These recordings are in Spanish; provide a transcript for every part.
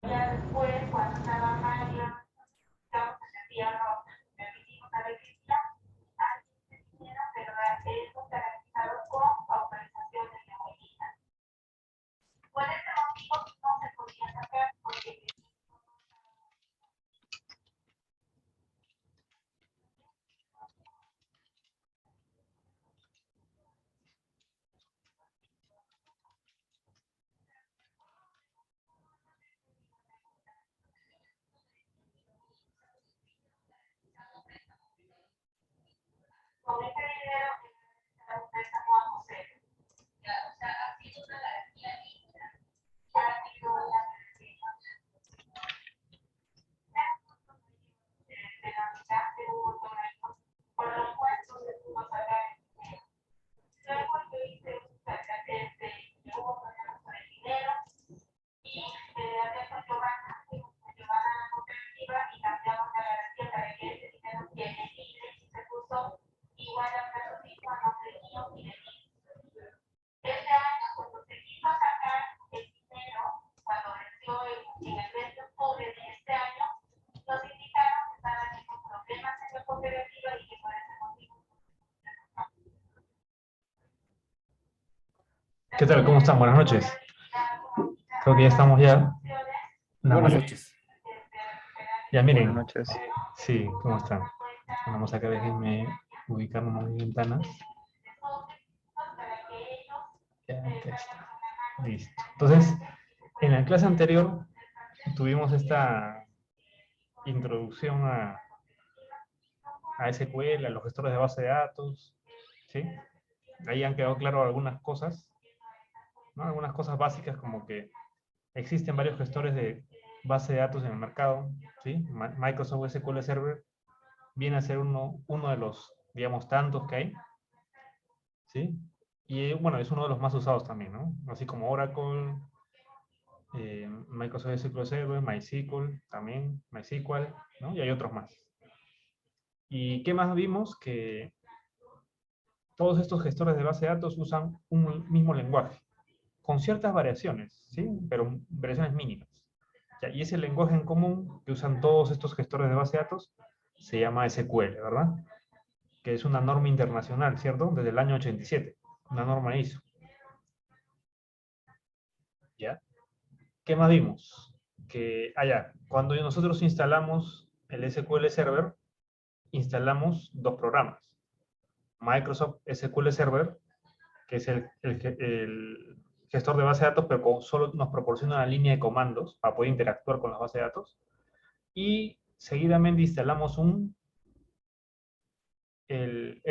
Ya después, cuando estaba Mario, digamos, se sentía no, me vinimos a la iglesia, alguien se viniera, pero eso garantizado con autorización de mi abuelita. Por ese motivo no se podía sacar porque con ese dinero la empresa no vamos a hacer. O sea, ha sido una garantía líquida. Ya ha sido una garantía de la mitad de un montón de años, por lo cual no se pudo sacar el dinero. Luego yo hice un sacates de que hubo problemas con el dinero y hablé con Giovanna, a la cooperativa y cambiamos la garantía para que ese dinero quede libre y se puso igual a plazo fijo a nombre mío y de mí. Este año, cuando se quiso sacar el dinero, cuando venció en el mes de octubre de este año, nos indicaron que estaban teniendo problemas en la cooperativa y que por ese motivo. ¿Qué tal? ¿Cómo están? Buenas noches. Creo que ya estamos ya. Buenas noches. Ya miren. Buenas noches. Sí, ¿cómo están? Vamos acá, déjenme ubicarnos en mi ventana. Ya, acá está. Listo. Entonces, en la clase anterior tuvimos esta introducción a SQL, a los gestores de base de datos, ¿sí? Ahí han quedado claras algunas cosas, ¿no? Algunas cosas básicas como que existen varios gestores de base de datos en el mercado, ¿sí? Microsoft SQL Server viene a ser uno de los, digamos, tantos que hay, ¿sí? Y bueno, es uno de los más usados también, ¿no? Así como Oracle, Microsoft SQL Server, MySQL también, MySQL, ¿no? Y hay otros más. ¿Y qué más vimos? Que todos estos gestores de base de datos usan un mismo lenguaje, con ciertas variaciones, ¿sí? Pero variaciones mínimas. Ya, y ese lenguaje en común que usan todos estos gestores de base de datos se llama SQL, ¿verdad? Que es una norma internacional, ¿cierto? Desde el año 87, una norma ISO. ¿Ya? ¿Qué más vimos? Que allá, cuando nosotros instalamos el SQL Server, instalamos dos programas. Microsoft SQL Server, que es el gestor de base de datos, pero solo nos proporciona una línea de comandos para poder interactuar con la base de datos. Y seguidamente instalamos el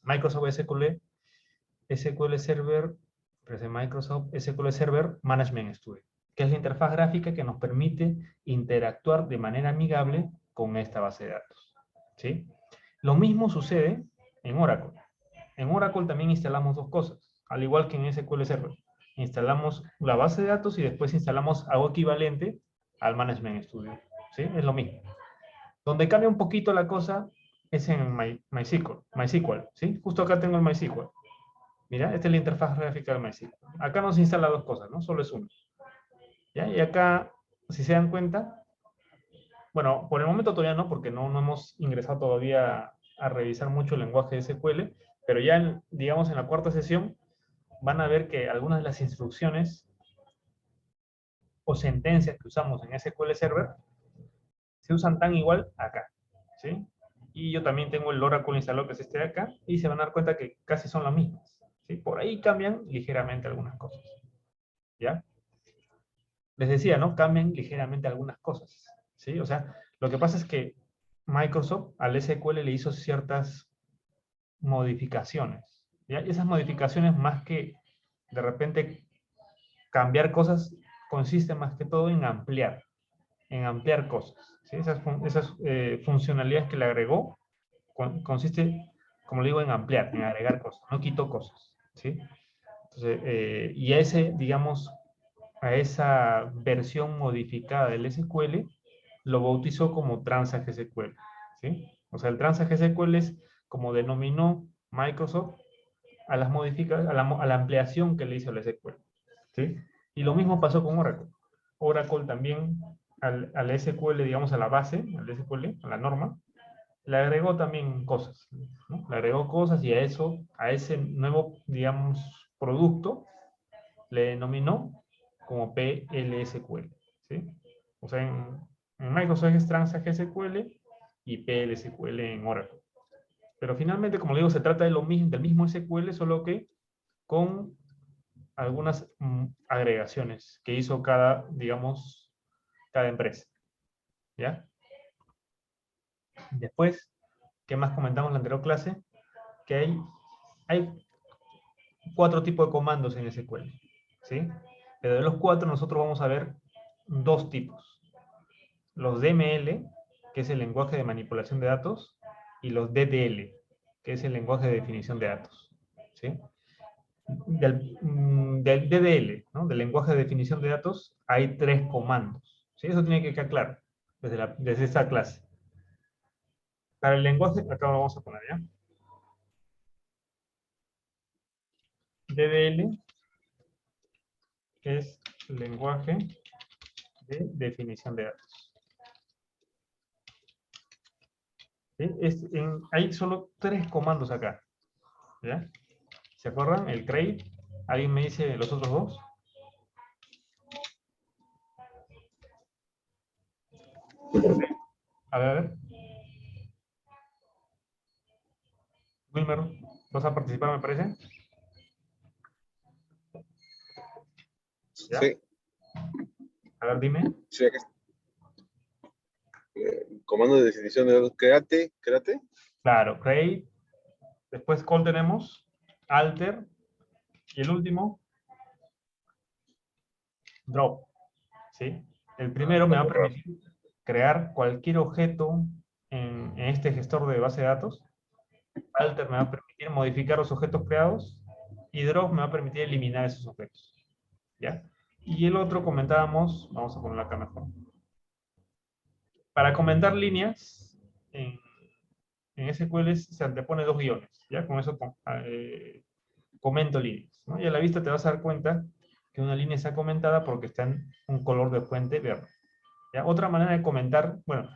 Microsoft SQL Server, Microsoft SQL Server Management Studio, que es la interfaz gráfica que nos permite interactuar de manera amigable con esta base de datos, ¿sí? Lo mismo sucede en Oracle. En Oracle también instalamos dos cosas, al igual que en SQL Server. Instalamos la base de datos y después instalamos algo equivalente al Management Studio, ¿sí? Es lo mismo. Donde cambia un poquito la cosa es en MySQL, ¿sí? Justo acá tengo el MySQL. Mira, esta es la interfaz gráfica del MySQL. Acá nos instala dos cosas, ¿no? Solo es uno. ¿Ya? Y acá, si se dan cuenta, bueno, por el momento todavía no, porque no hemos ingresado todavía a revisar mucho el lenguaje de SQL, pero ya, digamos, en la cuarta sesión van a ver que algunas de las instrucciones o sentencias que usamos en SQL Server se usan tan igual acá, ¿sí? Y yo también tengo el Oracle instalado, que es este de acá, y se van a dar cuenta que casi son las mismas, ¿sí? Por ahí cambian ligeramente algunas cosas, ¿ya? Les decía, ¿no? Cambian ligeramente algunas cosas, ¿sí? O sea, lo que pasa es que Microsoft al SQL le hizo ciertas modificaciones, ¿ya? Y esas modificaciones, más que de repente cambiar cosas, consisten más que todo en ampliar cosas, ¿sí? Esas funcionalidades que le agregó consiste, como le digo, en ampliar, en agregar cosas, no quitó cosas, ¿sí? Entonces, y a ese, digamos, a esa versión modificada del SQL, lo bautizó como Transact SQL, ¿sí? O sea, el Transact SQL es como denominó Microsoft a las a la ampliación que le hizo el SQL, ¿sí? Y lo mismo pasó con Oracle. Oracle también al SQL, digamos, a la base, al SQL, a la norma, le agregó también cosas, ¿no? Le agregó cosas y a eso, a ese nuevo, digamos, producto, le denominó como PLSQL, ¿sí? O sea, en Microsoft es Transact SQL y PLSQL en Oracle. Pero finalmente, como le digo, se trata de lo mismo, del mismo SQL, solo que con algunas agregaciones que hizo cada, digamos, cada empresa. ¿Ya? Después, ¿qué más comentamos en la anterior clase? Que hay 4 tipos de comandos en SQL, ¿sí? Pero de los 4 nosotros vamos a ver 2 tipos. Los DML, que es el lenguaje de manipulación de datos, y los DDL, que es el lenguaje de definición de datos, ¿sí? Del DDL, ¿no? Del lenguaje de definición de datos, hay 3 comandos, ¿sí? Eso tiene que quedar claro desde esta clase. Para el lenguaje, acá lo vamos a poner, ¿ya? DDL es lenguaje de definición de datos. ¿Sí? Hay solo 3 comandos acá, ¿ya? ¿Se acuerdan? El create. ¿Alguien me dice los otros 2? A ver. Wilmer, ¿vas a participar, me parece? ¿Ya? Sí, A ver, dime. sí, aquí está. Comando de definición de datos, créate. Claro, create. Después, ¿cuál tenemos? Alter. Y el último, drop. ¿Sí? El primero me va a permitir crear cualquier objeto en este gestor de base de datos. Alter me va a permitir modificar los objetos creados. Y drop me va a permitir eliminar esos objetos. ¿Ya? Y el otro comentábamos, vamos a ponerlo acá mejor. Para comentar líneas, en SQL se antepone 2 guiones. ¿Ya? Con eso comento líneas, ¿no? Y a la vista te vas a dar cuenta que una línea está comentada porque está en un color de fuente verde. ¿Ya? Otra manera de comentar, bueno,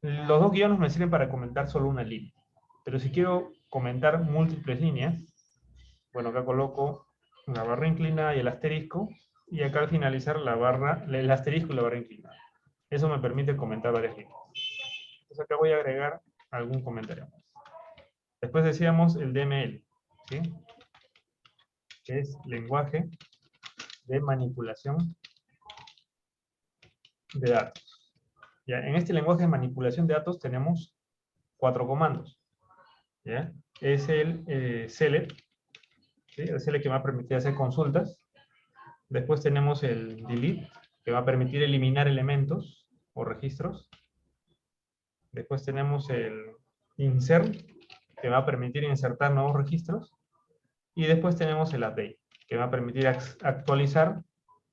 los 2 guiones me sirven para comentar solo una línea. Pero si quiero comentar múltiples líneas, bueno, acá coloco la barra inclinada y el asterisco, y acá al finalizar la barra, el asterisco y la barra inclinada. Eso me permite comentar varias líneas. Entonces acá voy a agregar algún comentario más. Después decíamos el DML, ¿sí? Que es lenguaje de manipulación de datos. ¿Ya? En este lenguaje de manipulación de datos tenemos 4 comandos. ¿Ya? Es el select, ¿sí? El select que me va a permitir hacer consultas. Después tenemos el delete, que va a permitir eliminar elementos o registros. Después tenemos el insert, que va a permitir insertar nuevos registros. Y después tenemos el update, que va a permitir actualizar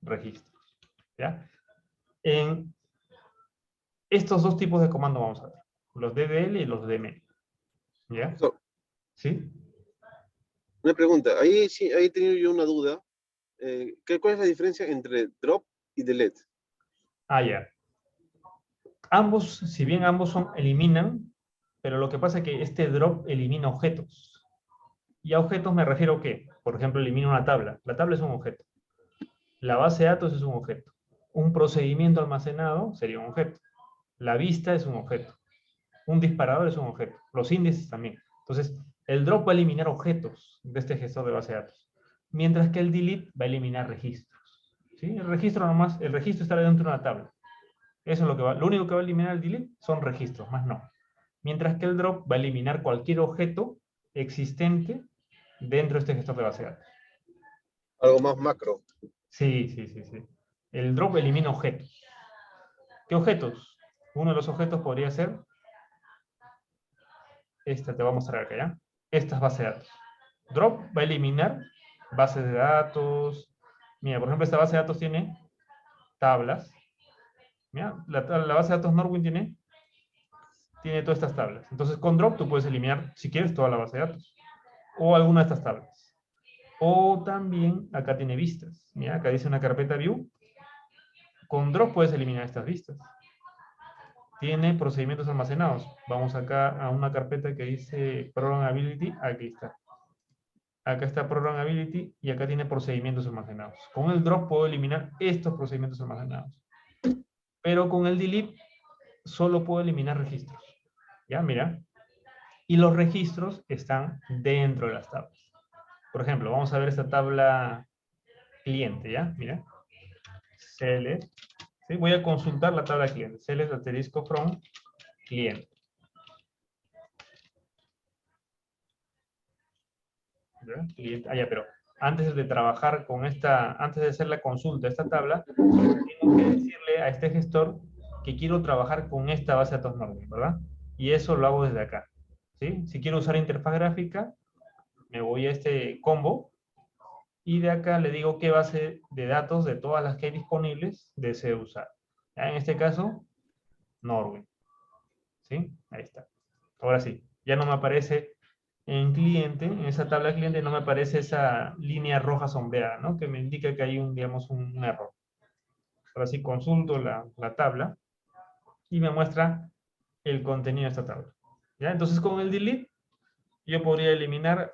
registros. ¿Ya? En estos 2 tipos de comandos vamos a ver. Los DDL y los DML. ¿Ya? ¿Sí? Una pregunta, ahí sí, ahí he tenido yo una duda. ¿Cuál es la diferencia entre drop y delete? Ah, ya. Ambos, si bien ambos eliminan, pero lo que pasa es que este drop elimina objetos. Y a objetos me refiero a qué. Por ejemplo, elimina una tabla. La tabla es un objeto. La base de datos es un objeto. Un procedimiento almacenado sería un objeto. La vista es un objeto. Un disparador es un objeto. Los índices también. Entonces, el drop va a eliminar objetos de este gestor de base de datos. Mientras que el delete va a eliminar registros. ¿Sí? El registro nomás, el registro está dentro de una tabla. Eso es lo que va. Lo único que va a eliminar el delete son registros, más no. Mientras que el drop va a eliminar cualquier objeto existente dentro de este gestor de base de datos. Algo más macro. Sí. El drop elimina objetos. ¿Qué objetos? Uno de los objetos podría ser, te voy a mostrar acá, ¿ya? Estas bases de datos. Drop va a eliminar bases de datos. Mira, por ejemplo, esta base de datos tiene tablas. Mira, la base de datos Norwin tiene todas estas tablas. Entonces, con drop tú puedes eliminar, si quieres, toda la base de datos. O alguna de estas tablas. O también, acá tiene vistas. Mira, acá dice una carpeta view. Con drop puedes eliminar estas vistas. Tiene procedimientos almacenados. Vamos acá a una carpeta que dice Programmability. Aquí está. Acá está Programmability y acá tiene procedimientos almacenados. Con el drop puedo eliminar estos procedimientos almacenados. Pero con el delete solo puedo eliminar registros. ¿Ya? Mira. Y los registros están dentro de las tablas. Por ejemplo, vamos a ver esta tabla cliente, ¿ya? Mira. Select. ¿Sí? Voy a consultar la tabla cliente. Select asterisco from cliente. ¿Ya? Cliente. Ah, ya, pero antes de trabajar con esta, antes de hacer la consulta de esta tabla, tengo que decirle a este gestor que quiero trabajar con esta base de datos Norway, ¿verdad? Y eso lo hago desde acá. ¿Sí? Si quiero usar interfaz gráfica, me voy a este combo y de acá le digo qué base de datos de todas las que hay disponibles deseo usar. ¿Ya? En este caso, Norway. ¿Sí? Ahí está. Ahora sí, ya no me aparece en cliente, en esa tabla de cliente no me aparece esa línea roja sombreada, ¿no? Que me indica que hay un, digamos, un error. Ahora sí consulto la tabla y me muestra el contenido de esta tabla. ¿Ya? Entonces con el delete yo podría eliminar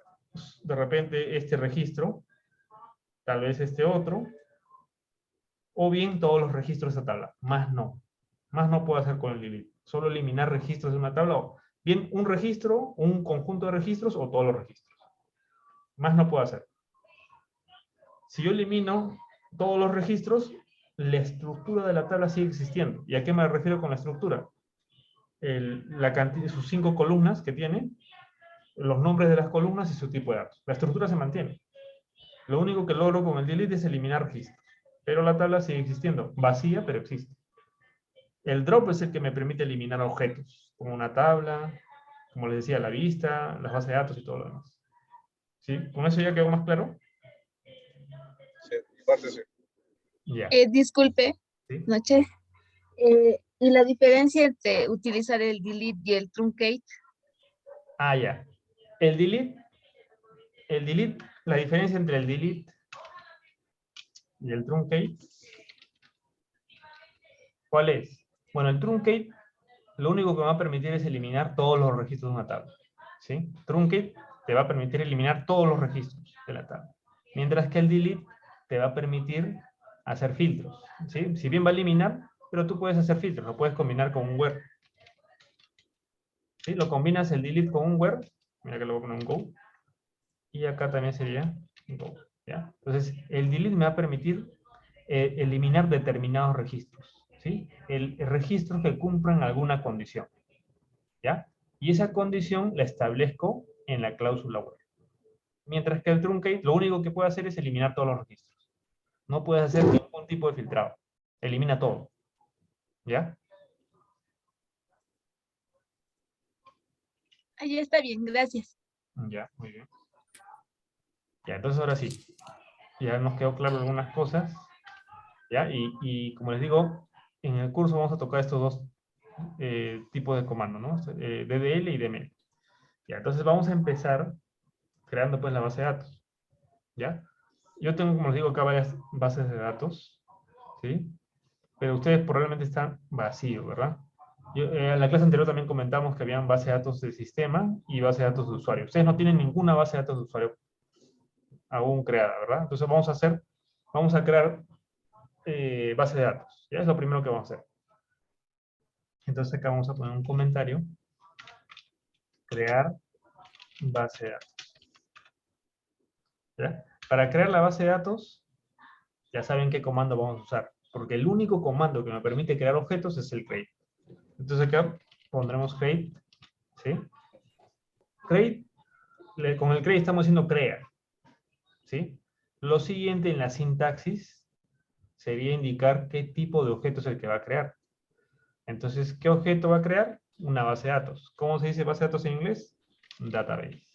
de repente este registro, tal vez este otro, o bien todos los registros de esta tabla. Más no puedo hacer con el delete. Solo eliminar registros de una tabla, o bien un registro, un conjunto de registros, o todos los registros. Más no puedo hacer. Si yo elimino todos los registros, la estructura de la tabla sigue existiendo. ¿Y a qué me refiero con la estructura? La cantidad, sus 5 columnas que tiene, los nombres de las columnas y su tipo de datos. La estructura se mantiene. Lo único que logro con el delete es eliminar registros. Pero la tabla sigue existiendo. Vacía, pero existe. El drop es el que me permite eliminar objetos, como una tabla, como les decía, la vista, las bases de datos y todo lo demás. ¿Sí? ¿Con eso ya quedó más claro? Sí, parte sí. Ya. Disculpe, ¿Sí? noche. ¿Y la diferencia entre utilizar el delete y el truncate? Ah, ya. El delete, la diferencia entre el delete y el truncate, ¿cuál es? Bueno, el truncate lo único que me va a permitir es eliminar todos los registros de una tabla. ¿Sí? Truncate te va a permitir eliminar todos los registros de la tabla. Mientras que el delete te va a permitir hacer filtros. ¿Sí? Si bien va a eliminar, pero tú puedes hacer filtros, lo puedes combinar con un where. ¿Sí? Lo combinas el delete con un where. Mira que lo voy a poner un go. Y acá también sería un go. ¿Ya? Entonces, el delete me va a permitir eliminar determinados registros. ¿Sí? El registro que cumplan alguna condición. ¿Ya? Y esa condición la establezco en la cláusula where. Mientras que el truncate, lo único que puede hacer es eliminar todos los registros. No puedes hacer ningún tipo de filtrado. Elimina todo. ¿Ya? Ahí está bien, gracias. Ya, muy bien. Ya, entonces ahora sí. Ya nos quedó claro algunas cosas. ¿Ya? Y como les digo, en el curso vamos a tocar estos dos tipos de comando, ¿no? DDL y DML. Ya, entonces vamos a empezar creando pues la base de datos. ¿Ya? Yo tengo, como les digo, acá varias bases de datos. ¿Sí? Pero ustedes probablemente están vacíos, ¿verdad? En la clase anterior también comentamos que habían base de datos de sistema y base de datos de usuario. Ustedes no tienen ninguna base de datos de usuario aún creada, ¿verdad? Entonces vamos a crear base de datos. Ya es lo primero que vamos a hacer. Entonces acá vamos a poner un comentario. Crear base de datos. ¿Ya? Para crear la base de datos, ya saben qué comando vamos a usar. Porque el único comando que me permite crear objetos es el create. Entonces acá pondremos create. ¿Sí? Create, con el create estamos diciendo crea. ¿Sí? Lo siguiente en la sintaxis sería indicar qué tipo de objeto es el que va a crear. Entonces, ¿qué objeto va a crear? Una base de datos. ¿Cómo se dice base de datos en inglés? Database.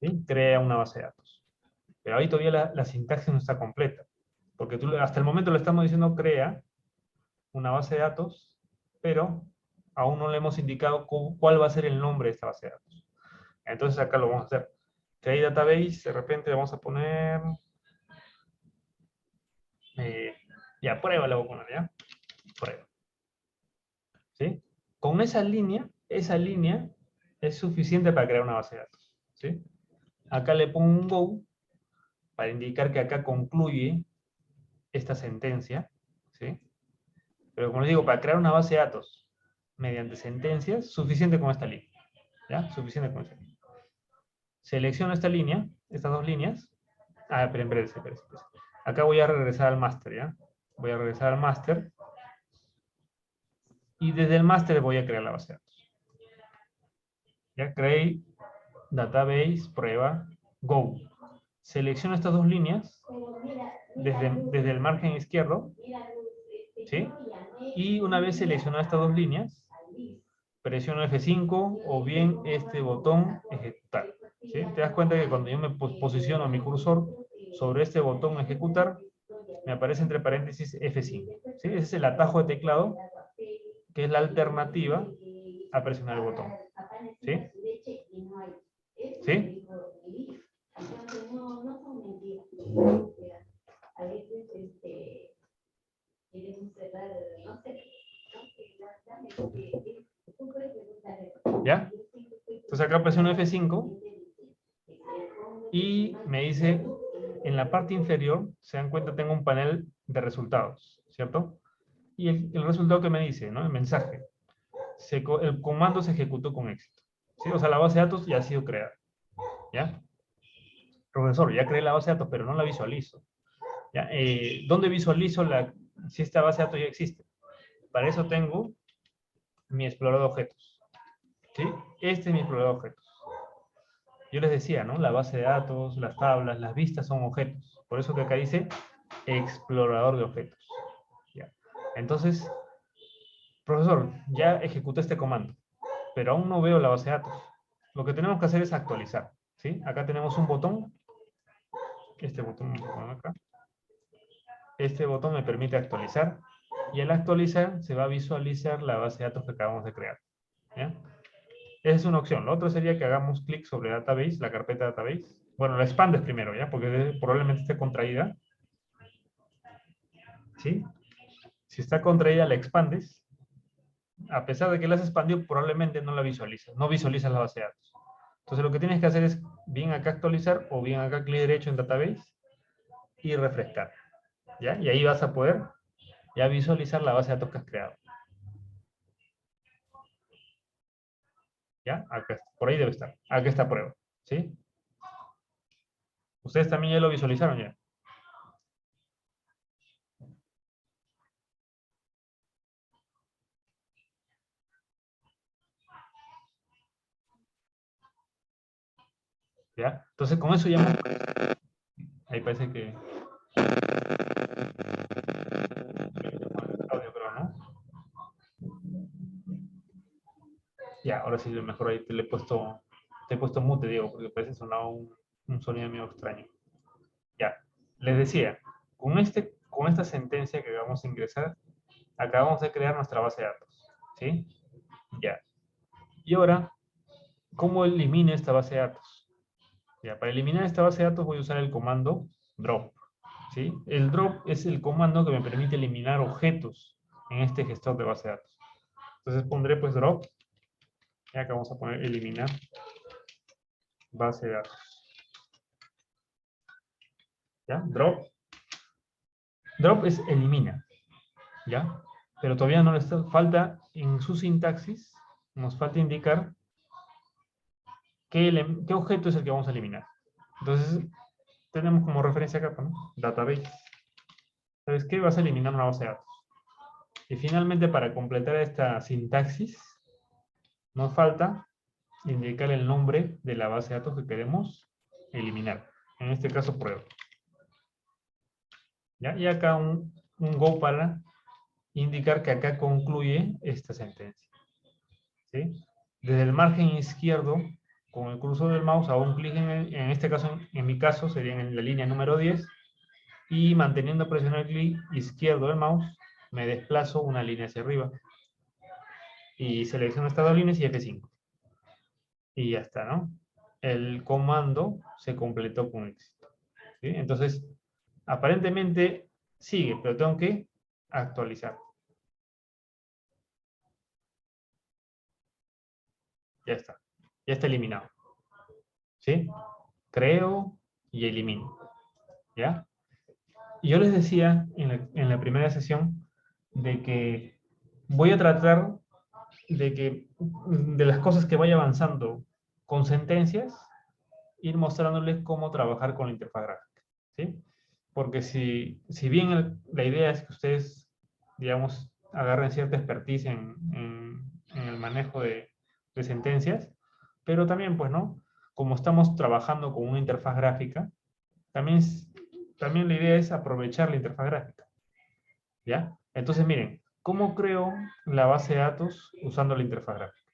¿Sí? Crea una base de datos. Pero ahí todavía la sintaxis no está completa. Porque hasta el momento le estamos diciendo crea una base de datos, pero aún no le hemos indicado cuál va a ser el nombre de esta base de datos. Entonces acá lo vamos a hacer. Create database, de repente vamos a poner Ya, prueba la voy a poner, ¿ya? Prueba. ¿Sí? Con esa línea es suficiente para crear una base de datos. ¿Sí? Acá le pongo un go para indicar que acá concluye esta sentencia. ¿Sí? Pero como les digo, para crear una base de datos mediante sentencias, suficiente con esta línea. ¿Ya? Suficiente con esta línea. Selecciono esta línea, estas dos líneas. Ah, espérense. Acá voy a regresar al master, ¿ya? Voy a regresar al master. Y desde el master voy a crear la base de datos. Ya creé database, prueba, go. Selecciono estas dos líneas desde el margen izquierdo. ¿Sí? Y una vez seleccionadas estas dos líneas, presiono F5 o bien este botón ejecutar. ¿Sí? Te das cuenta que cuando yo me posiciono mi cursor sobre este botón ejecutar, me aparece entre paréntesis F5. ¿Sí? Ese es el atajo de teclado, que es la alternativa a presionar el botón. ¿Sí? ¿Sí? ¿Ya? Entonces acá presiono F5 y me dice, en la parte inferior, se dan cuenta, tengo un panel de resultados, ¿cierto? Y el resultado que me dice, ¿no? El mensaje. El comando se ejecutó con éxito. ¿Sí? O sea, la base de datos ya ha sido creada. ¿Ya? Profesor, ya creé la base de datos, pero no la visualizo. ¿Ya? ¿Dónde visualizo si esta base de datos ya existe? Para eso tengo mi explorador de objetos. ¿Sí? Este es mi explorador de objetos. Yo les decía, ¿no? La base de datos, las tablas, las vistas son objetos. Por eso que acá dice explorador de objetos. ¿Ya? Entonces, profesor, ya ejecuté este comando, pero aún no veo la base de datos. Lo que tenemos que hacer es actualizar. ¿Sí? Acá tenemos un botón. Este botón, vamos a poner acá. Este botón me permite actualizar. Y al actualizar, se va a visualizar la base de datos que acabamos de crear. ¿Ya? Esa es una opción. Lo otro sería que hagamos clic sobre database, la carpeta database. Bueno, la expandes primero, ¿ya? Porque probablemente esté contraída. ¿Sí? Si está contraída, la expandes. A pesar de que la has expandido, probablemente no la visualizas. No visualizas la base de datos. Entonces lo que tienes que hacer es bien acá actualizar o bien acá clic derecho en database y refrescar. ¿Ya? Y ahí vas a poder ya visualizar la base de datos que has creado. ¿Ya? Acá, por ahí debe estar. Acá está prueba. ¿Sí? Ustedes también ya lo visualizaron ya. ¿Ya? Entonces con eso ya... Ahí parece que... Audio, creo, ¿no? Ya, ahora sí, mejor ahí te he puesto mute, Diego, porque parece sonaba un sonido medio extraño. Ya, les decía, con esta sentencia que vamos a ingresar, acabamos de crear nuestra base de datos. ¿Sí? Ya. Y ahora, ¿cómo elimino esta base de datos? Ya, para eliminar esta base de datos voy a usar el comando drop. ¿Sí? El drop es el comando que me permite eliminar objetos en este gestor de base de datos. Entonces pondré pues drop. Y acá vamos a poner eliminar base de datos. ¿Ya? Drop. Drop es elimina. ¿Ya? Pero todavía no le falta en su sintaxis, nos falta indicar qué objeto es el que vamos a eliminar. Entonces, tenemos como referencia acá, ¿no? Database. ¿Sabes qué? Vas a eliminar una base de datos. Y finalmente, para completar esta sintaxis, nos falta indicar el nombre de la base de datos que queremos eliminar. En este caso, prueba. ¿Ya? Y acá un go para indicar que acá concluye esta sentencia. ¿Sí? Desde el margen izquierdo, con el cursor del mouse, hago un clic en este caso, en mi caso, sería en la línea número 10, y manteniendo presionado el clic izquierdo del mouse, me desplazo una línea hacia arriba. Y selecciono estas dos líneas y F5. Y ya está, ¿no? El comando se completó con éxito. ¿Sí? Entonces, aparentemente, Sigue, pero tengo que actualizar. Ya está. Ya está eliminado. ¿Sí? Creo y elimino. ¿Ya? Y yo les decía en la primera sesión de que voy a tratar de que de las cosas que vaya avanzando con sentencias, ir mostrándoles cómo trabajar con la interfaz gráfica. ¿Sí? Porque si bien la idea es que ustedes, digamos, agarren cierta expertise en el manejo de sentencias, pero también, pues, ¿no? Como estamos trabajando con una interfaz gráfica, también, también la idea es aprovechar la interfaz gráfica. ¿Ya? Entonces, miren, ¿cómo creo la base de datos usando la interfaz gráfica?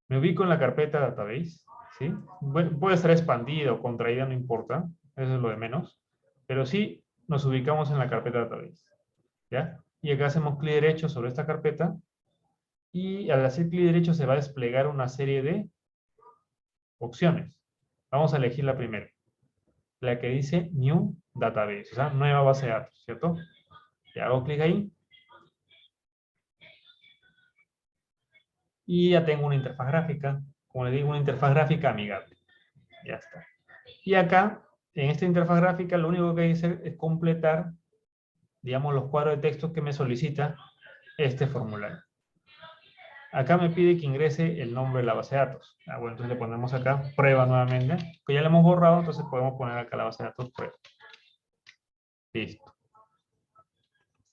Me ubico en la carpeta database, ¿sí? Bueno, puede estar expandida o contraída, no importa, eso es lo de menos, pero sí nos ubicamos en la carpeta database, ¿ya? Y acá hacemos clic derecho sobre esta carpeta y al hacer clic derecho se va a desplegar una serie de opciones. Vamos a elegir la primera, la que dice New Database, o sea, nueva base de datos, ¿cierto? Y hago clic ahí. Y ya tengo una interfaz gráfica, como les digo, una interfaz gráfica amigable. Ya está. Y acá, en esta interfaz gráfica, lo único que hay que hacer es completar, digamos, los cuadros de texto que me solicita este formulario. Acá me pide que ingrese el nombre de la base de datos. Bueno, entonces le ponemos acá prueba nuevamente, que ya le hemos borrado, entonces podemos poner acá la base de datos prueba. Listo.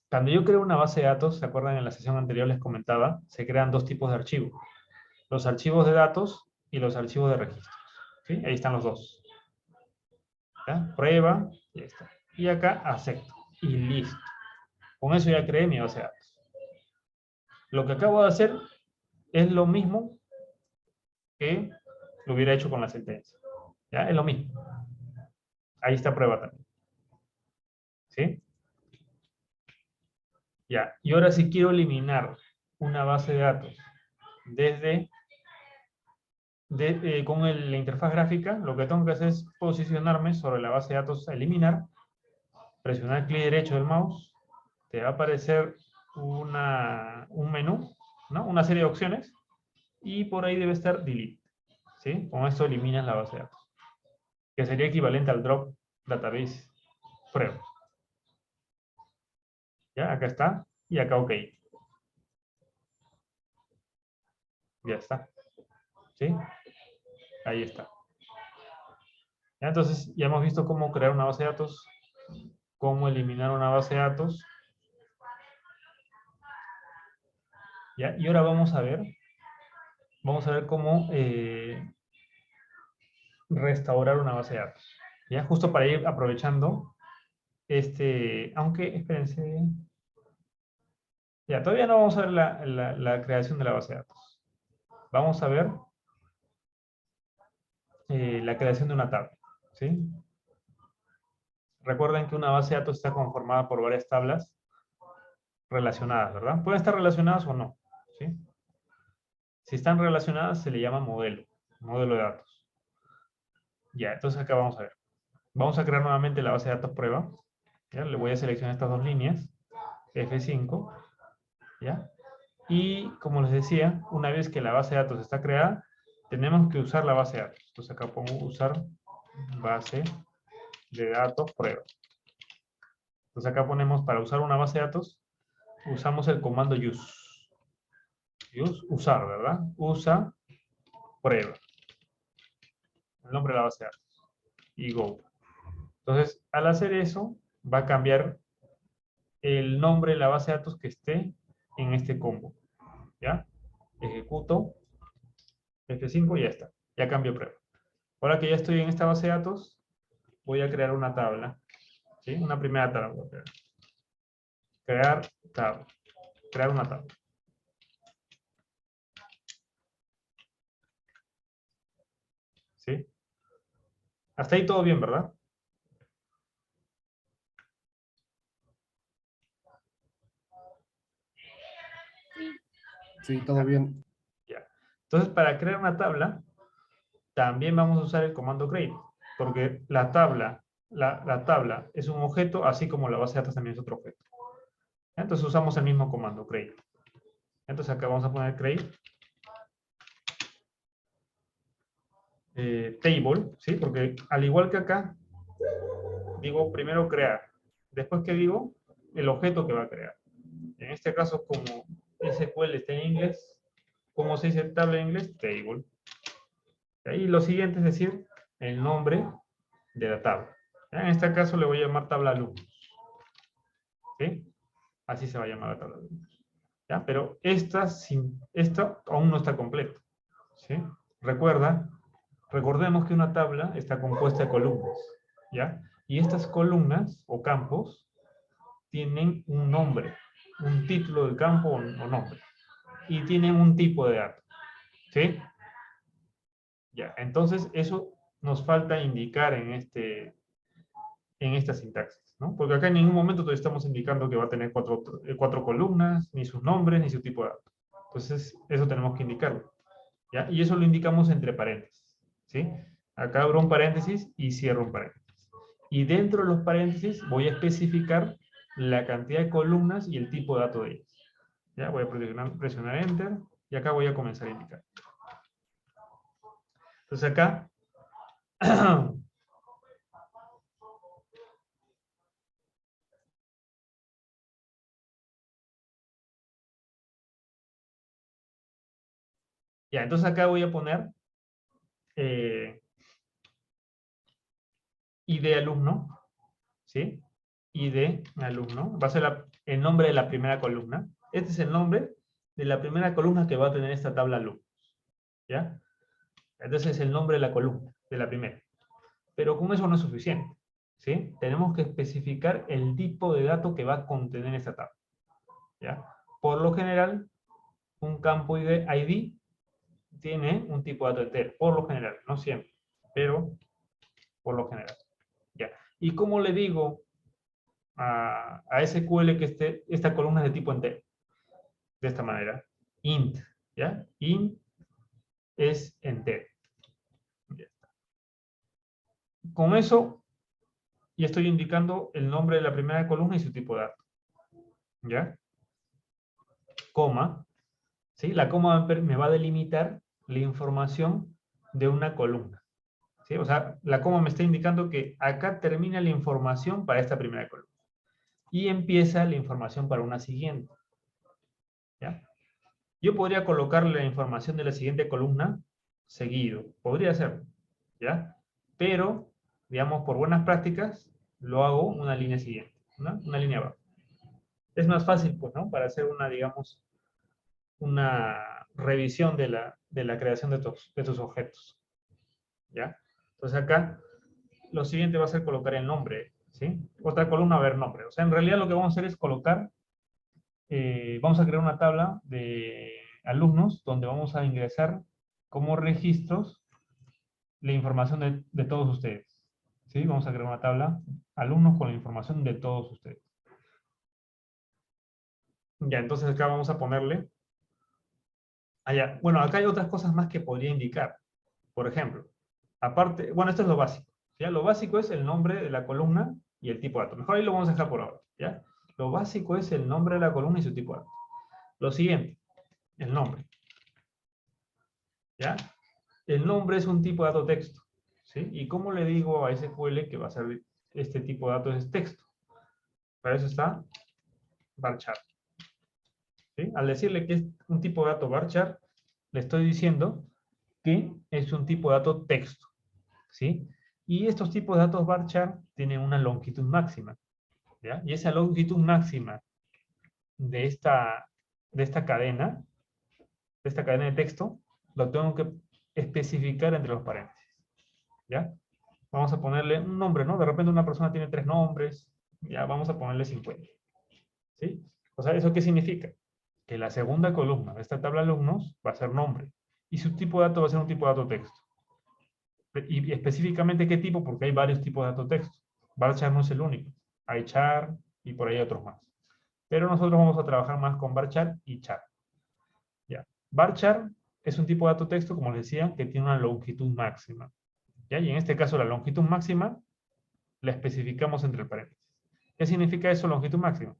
Cuando yo creo una base de datos, ¿se acuerdan? En la sesión anterior les comentaba, se crean dos tipos de archivos. Los archivos de datos y los archivos de registros. ¿Sí? Ahí están los dos. ¿Ya? Prueba, y ya está. Y acá acepto. Y listo. Con eso ya creé mi base de datos. Lo que acabo de hacer es lo mismo que lo hubiera hecho con la sentencia. ¿Ya? Es lo mismo. Ahí está prueba también. ¿Sí? Ya. Y ahora si quiero eliminar una base de datos desde con la interfaz gráfica, lo que tengo que hacer es posicionarme sobre la base de datos a eliminar, presionar clic derecho del mouse, te va a aparecer un menú, ¿no? Una serie de opciones, y por ahí debe estar delete. ¿Sí? Con esto eliminas la base de datos, que sería equivalente al drop database prueba. ¿Ya? Acá está, y acá OK. Ya está. ¿Sí? Ahí está. ¿Ya? Entonces, ya hemos visto cómo crear una base de datos, cómo eliminar una base de datos. ¿Ya? Y ahora vamos a ver cómo restaurar una base de datos. ¿Ya? Justo para ir aprovechando aunque, espérense. Ya, todavía no vamos a ver la creación de la base de datos. Vamos a ver la creación de una tabla. ¿Sí? Recuerden que una base de datos está conformada por varias tablas relacionadas, ¿verdad? Pueden estar relacionadas o no. ¿Sí? Si están relacionadas se le llama modelo de datos. Ya, entonces acá vamos a ver. Vamos a crear nuevamente la base de datos prueba. ¿Ya? Le voy a seleccionar estas dos líneas. F5. ¿Ya? Y como les decía, una vez que la base de datos está creada, tenemos que usar la base de datos. Entonces acá pongo usar base de datos prueba. Entonces acá ponemos, para usar una base de datos, usamos el comando use. Use, usar, ¿verdad? Usa prueba. El nombre de la base de datos. Y go. Entonces, al hacer eso, va a cambiar el nombre de la base de datos que esté en este combo. ¿Ya? Ejecuto F5 y ya está. Ya cambió prueba. Ahora que ya estoy en esta base de datos, voy a crear una tabla. ¿Sí? Una primera tabla voy a crear. Crear tabla. Crear una tabla. ¿Sí? Hasta ahí todo bien, ¿verdad? Sí, todo bien. Ya. Entonces, para crear una tabla, también vamos a usar el comando create. Porque la tabla la tabla es un objeto, así como la base de datos también es otro objeto. Entonces usamos el mismo comando, create. Entonces acá vamos a poner create table, ¿sí? Porque al igual que acá, digo primero crear. Después que digo, el objeto que va a crear. En este caso, como SQL está en inglés, ¿cómo se dice tabla en inglés? Table. Y lo siguiente es decir, el nombre de la tabla. En este caso le voy a llamar tabla alumnos. ¿Sí? Así se va a llamar la tabla alumnos. ¿Ya? Pero esta aún no está completa. ¿Sí? Recordemos que una tabla está compuesta de columnas. ¿Ya? Y estas columnas o campos tienen un nombre, un título del campo o nombre. Y tienen un tipo de dato. ¿Sí? Ya, entonces eso nos falta indicar en esta sintaxis, ¿no? Porque acá en ningún momento todavía estamos indicando que va a tener cuatro columnas, ni sus nombres, ni su tipo de dato. Entonces, eso tenemos que indicarlo. ¿Ya? Y eso lo indicamos entre paréntesis, ¿sí? Acá abro un paréntesis y cierro un paréntesis. Y dentro de los paréntesis voy a especificar la cantidad de columnas y el tipo de dato de ellas. ¿Ya? Voy a presionar Enter y acá voy a comenzar a indicar. Entonces acá ya, entonces acá voy a poner ID alumno, ¿sí? ID alumno, va a ser el nombre de la primera columna. Este es el nombre de la primera columna que va a tener esta tabla alumnos, ¿ya? Entonces es el nombre de la columna, de la primera. Pero con eso no es suficiente, ¿sí? Tenemos que especificar el tipo de dato que va a contener esta tabla, ¿ya? Por lo general, un campo ID tiene un tipo de dato entero, por lo general, no siempre, pero por lo general. ¿Ya? ¿Y cómo le digo a SQL que esta columna es de tipo entero? De esta manera, int, ¿ya? Int es entero. Con eso, ya estoy indicando el nombre de la primera columna y su tipo de dato. ¿Ya? Coma, ¿sí? La coma me va a delimitar la información de una columna. ¿Sí? O sea, la coma me está indicando que acá termina la información para esta primera columna. Y empieza la información para una siguiente. ¿Ya? Yo podría colocarle la información de la siguiente columna seguido. Podría hacerlo. ¿Ya? Pero, digamos, por buenas prácticas, lo hago una línea siguiente. Una línea abajo. Es más fácil, pues, ¿no? Para hacer digamos, una revisión de la creación de tus objetos. ¿Ya? Entonces acá, lo siguiente va a ser colocar el nombre, ¿sí? Otra columna va a haber nombre. O sea, en realidad lo que vamos a hacer es colocar, vamos a crear una tabla de alumnos donde vamos a ingresar como registros la información de todos ustedes. ¿Sí? Vamos a crear una tabla alumnos con la información de todos ustedes. Ya, entonces acá vamos a ponerle allá. Bueno, acá hay otras cosas más que podría indicar. Por ejemplo, aparte, bueno, esto es lo básico. ¿Ya? Lo básico es el nombre de la columna y el tipo de dato. Mejor ahí lo vamos a dejar por ahora. ¿Ya? Lo básico es el nombre de la columna y su tipo de dato. Lo siguiente, el nombre. ¿Ya? El nombre es un tipo de dato texto. ¿Sí? ¿Y cómo le digo a SQL que va a ser este tipo de datos es texto? Para eso está varchar. ¿Sí? Al decirle que es un tipo de dato varchar, le estoy diciendo que es un tipo de dato texto. ¿Sí? Y estos tipos de datos varchar tienen una longitud máxima. ¿Ya? Y esa longitud máxima de esta cadena, de texto, lo tengo que especificar entre los paréntesis. ¿Ya? Vamos a ponerle un nombre, ¿no? De repente una persona tiene 3 nombres, ya vamos a ponerle 50. ¿Sí? O sea, ¿eso qué significa? Que la segunda columna de esta tabla de alumnos va a ser nombre. Y su tipo de dato va a ser un tipo de dato texto. Y específicamente qué tipo, porque hay varios tipos de dato texto. Varchar no es el único. Hay char y por ahí otros más. Pero nosotros vamos a trabajar más con varchar y char. ¿Ya? Varchar es un tipo de dato texto, como les decía, que tiene una longitud máxima. ¿Ya? Y en este caso la longitud máxima la especificamos entre el paréntesis. ¿Qué significa eso, longitud máxima?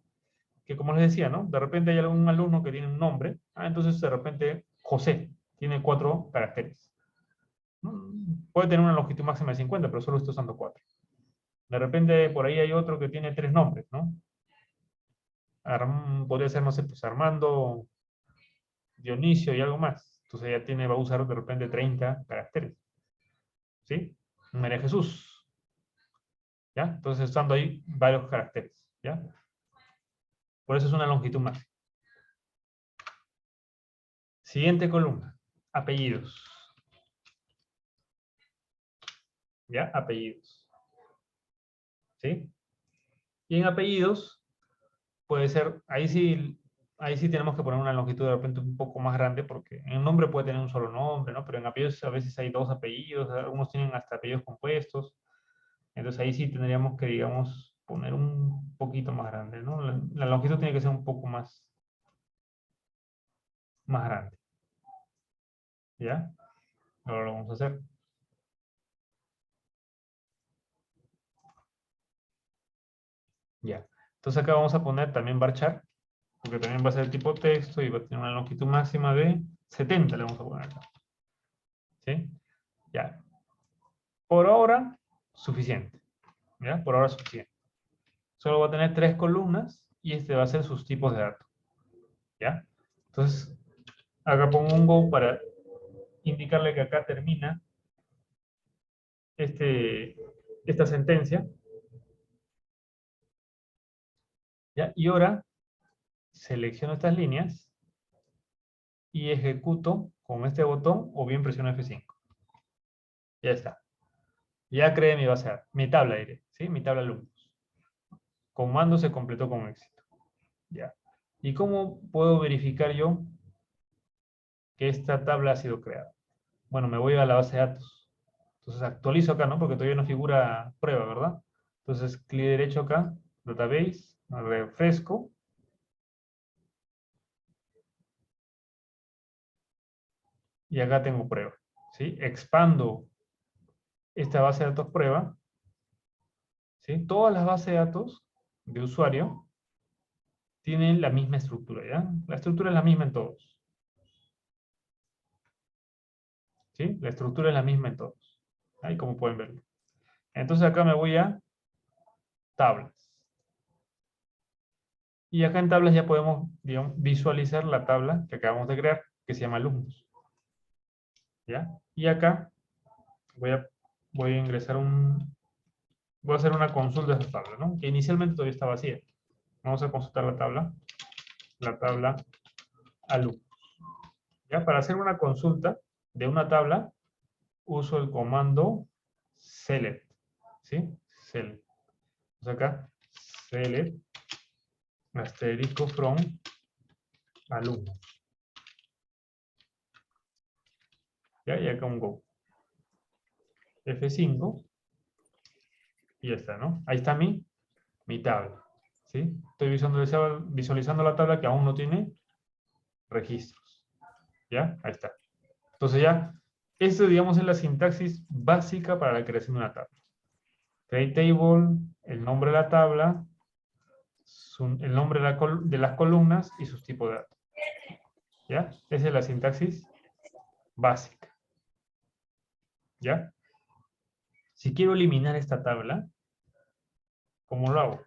Que como les decía, ¿no? De repente hay algún alumno que tiene un nombre, entonces de repente José tiene 4 caracteres. Puede tener una longitud máxima de 50, pero solo estoy usando 4. De repente por ahí hay otro que tiene 3 nombres, ¿no? Podría ser, no sé, pues Armando, Dionisio y algo más. Entonces ya va a usar de repente 30 caracteres. ¿Sí? María Jesús. ¿Ya? Entonces estando ahí varios caracteres. ¿Ya? Por eso es una longitud máxima. Siguiente columna. Apellidos. ¿Ya? Apellidos. ¿Sí? Y en apellidos puede ser, ahí sí tenemos que poner una longitud de repente un poco más grande, porque en nombre puede tener un solo nombre, ¿no? Pero en apellidos a veces hay 2 apellidos, algunos tienen hasta apellidos compuestos. Entonces ahí sí tendríamos que, digamos, poner un poquito más grande, ¿no? La longitud tiene que ser un poco más grande. ¿Ya? Ahora lo vamos a hacer. Ya. Entonces acá vamos a poner también varchar, porque también va a ser tipo texto y va a tener una longitud máxima de 70, le vamos a poner acá. ¿Sí? Ya. Por ahora, suficiente. ¿Ya? Por ahora suficiente. Solo va a tener 3 columnas y este va a ser sus tipos de datos. ¿Ya? Entonces, acá pongo un go para indicarle que acá termina esta sentencia. ¿Ya? Y ahora selecciono estas líneas y ejecuto con este botón o bien presiono F5. Ya está. Ya creé mi base de datos, mi tabla diré, ¿sí? Mi tabla alumnos. Comando se completó con éxito. Ya. ¿Y cómo puedo verificar yo que esta tabla ha sido creada? Bueno, me voy a la base de datos. Entonces actualizo acá, ¿no? Porque todavía no figura prueba, ¿verdad? Entonces, clic derecho acá, database, refresco. Y acá tengo prueba, ¿sí? Expando esta base de datos prueba, ¿sí? Todas las bases de datos de usuario tienen la misma estructura, ¿ya? La estructura es la misma en todos. ¿Sí? La estructura es la misma en todos. Ahí como pueden ver. Entonces acá me voy a tablas. Y acá en tablas ya podemos, digamos, visualizar la tabla que acabamos de crear, que se llama alumnos. ¿Ya? Y acá voy a ingresar voy a hacer una consulta de esta tabla, ¿no? Que inicialmente todavía está vacía. Vamos a consultar la tabla alumnos. ¿Ya? Para hacer una consulta de una tabla, uso el comando select. ¿Sí? Select. Entonces acá, select, asterisco from, alumnos. ¿Ya? Y acá un go. F5. Y ya está, ¿no? Ahí está mi tabla. ¿Sí? Estoy visualizando la tabla que aún no tiene registros. ¿Ya? Ahí está. Entonces ya, esto digamos es la sintaxis básica para la creación de una tabla. Create table, el nombre de la tabla, el nombre de las columnas y sus tipos de datos. ¿Ya? Esa es la sintaxis básica. ¿Ya? Si quiero eliminar esta tabla, ¿cómo lo hago?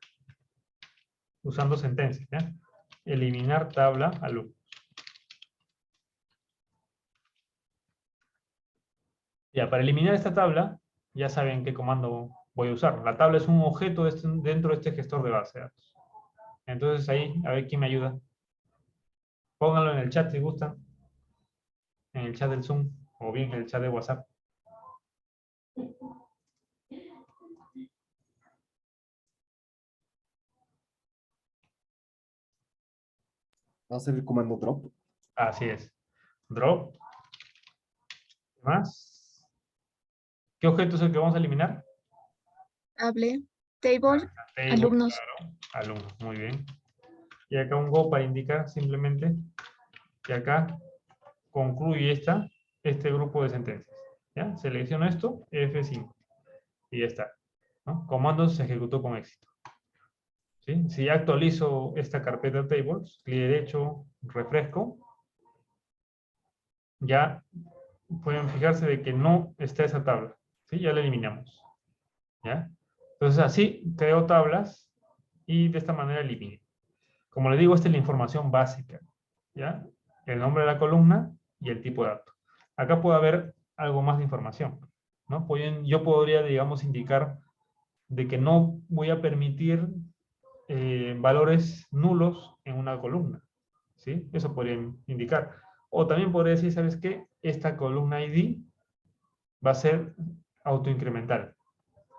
Usando sentencias, ¿ya? Eliminar tabla alumnos. Ya, para eliminar esta tabla, ya saben qué comando voy a usar. La tabla es un objeto dentro de este gestor de base de datos. Entonces ahí, a ver quién me ayuda. Pónganlo en el chat si gustan. En el chat del Zoom o bien en el chat de WhatsApp. Va a ser el comando drop. Así es. Drop. ¿Qué más? ¿Qué objeto es el que vamos a eliminar? Hable, table, Table, alumnos. claro. Alumnos, muy bien. Y acá un go para indicar simplemente que acá concluye este grupo de sentencias. ¿Ya? Selecciono esto, F5. Y ya está. ¿no? Comando se ejecutó con éxito. ¿Sí? Si ya actualizo esta carpeta tables, clic derecho, refresco, ya pueden fijarse de que no está esa tabla. ¿Sí? Ya la eliminamos. ¿Ya? Entonces así creo tablas y de esta manera elimino. Como les digo, esta es la información básica. ¿Ya? El nombre de la columna y el tipo de dato. Acá puede haber algo más de información, ¿no? Yo podría, digamos, indicar de que no voy a permitir valores nulos en una columna, ¿sí? Eso podría indicar. O también podría decir, ¿sabes qué? Esta columna ID va a ser autoincremental.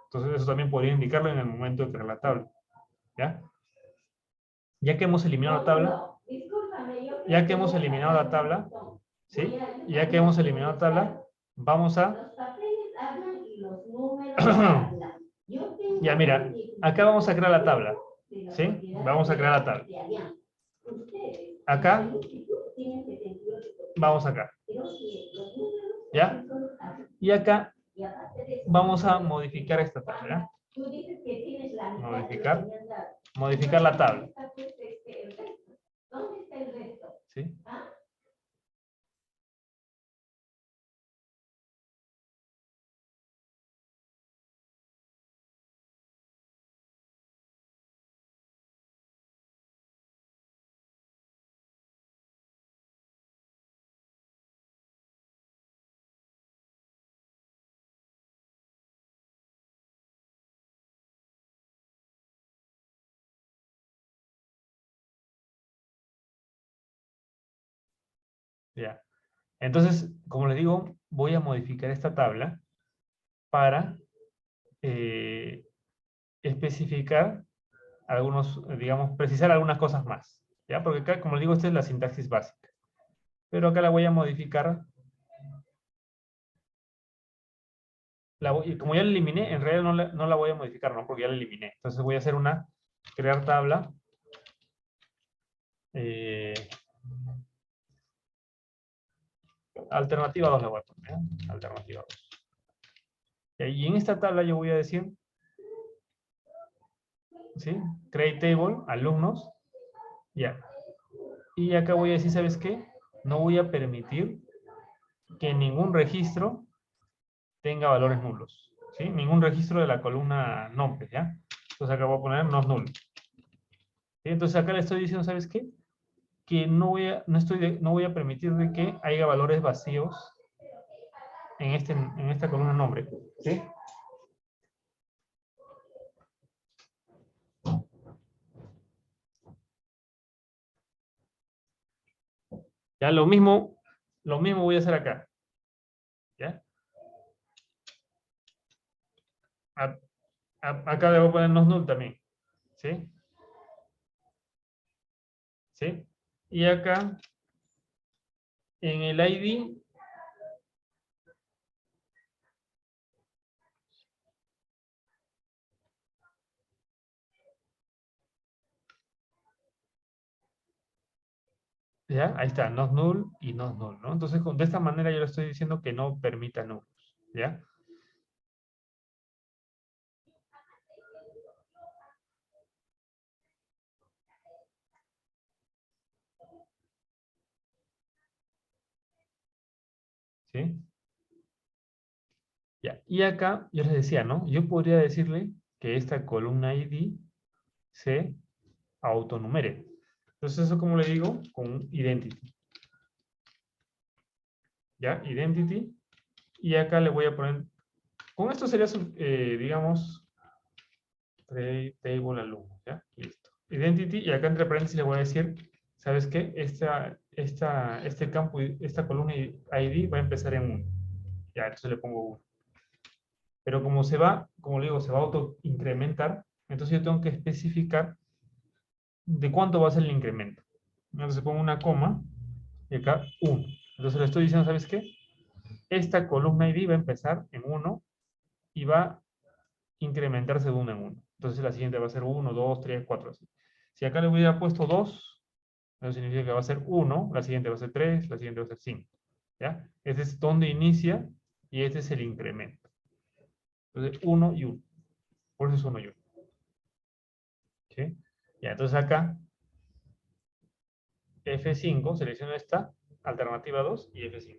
Entonces eso también podría indicarlo en el momento de crear la tabla, ¿ya? Ya que hemos eliminado la tabla, ¿sí? Ya que hemos eliminado la tabla, vamos a... Ya, mira, acá vamos a crear la tabla, ¿sí? Vamos a crear la tabla. Acá, vamos acá. ¿Ya? Y acá vamos a modificar esta tabla. Modificar la tabla. ¿Sí? Ya. Entonces, como les digo, voy a modificar esta tabla para especificar algunos, digamos, precisar algunas cosas más. ¿Ya? Porque acá, como les digo, esta es la sintaxis básica. Pero acá la voy a modificar. Como ya la eliminé, en realidad no la voy a modificar, ¿no? Porque ya la eliminé. Entonces voy a hacer crear tabla. Alternativa 2 la voy a poner, ¿eh? Alternativa 2. Y en esta tabla yo voy a decir, ¿sí? Create table, alumnos, ya. Y acá voy a decir, ¿sabes qué? No voy a permitir que ningún registro tenga valores nulos, ¿sí? Ningún registro de la columna nombres, ¿ya? Entonces acá voy a poner no null. ¿Sí? Entonces acá le estoy diciendo, ¿sabes qué? Que no voy a permitir de que haya valores vacíos en esta columna nombre, ¿sí? Ya lo mismo voy a hacer acá. ¿Ya? Acá debo poner no null también. ¿Sí? ¿Sí? Y acá, en el ID, ¿ya? Ahí está, not null y not null, ¿no? Entonces, de esta manera yo le estoy diciendo que no permita nulls, ¿ya? ¿Sí? Ya. Y acá, yo les decía, ¿no? Yo podría decirle que esta columna ID se autonumere. Entonces, eso como le digo, con identity. ¿Ya? Identity. Y acá le voy a poner, con esto sería, digamos, table alumno, ¿ya? Listo. Identity, y acá entre paréntesis le voy a decir, ¿sabes qué? Este campo, esta columna ID va a empezar en 1. Ya, entonces le pongo 1. Pero como le digo, se va a auto-incrementar, entonces yo tengo que especificar de cuánto va a ser el incremento. Entonces pongo una coma, y acá 1. Entonces le estoy diciendo, ¿sabes qué? Esta columna ID va a empezar en 1 y va a incrementarse de 1 en 1. Entonces la siguiente va a ser 1, 2, 3, 4, así. Si acá le hubiera puesto 2, eso significa que va a ser 1, la siguiente va a ser 3, la siguiente va a ser 5. ¿Ya? Este es donde inicia y este es el incremento. Entonces 1 y 1. Por eso es 1 y 1. ¿Sí? Ya, entonces acá, F5, selecciono esta, alternativa 2 y F5.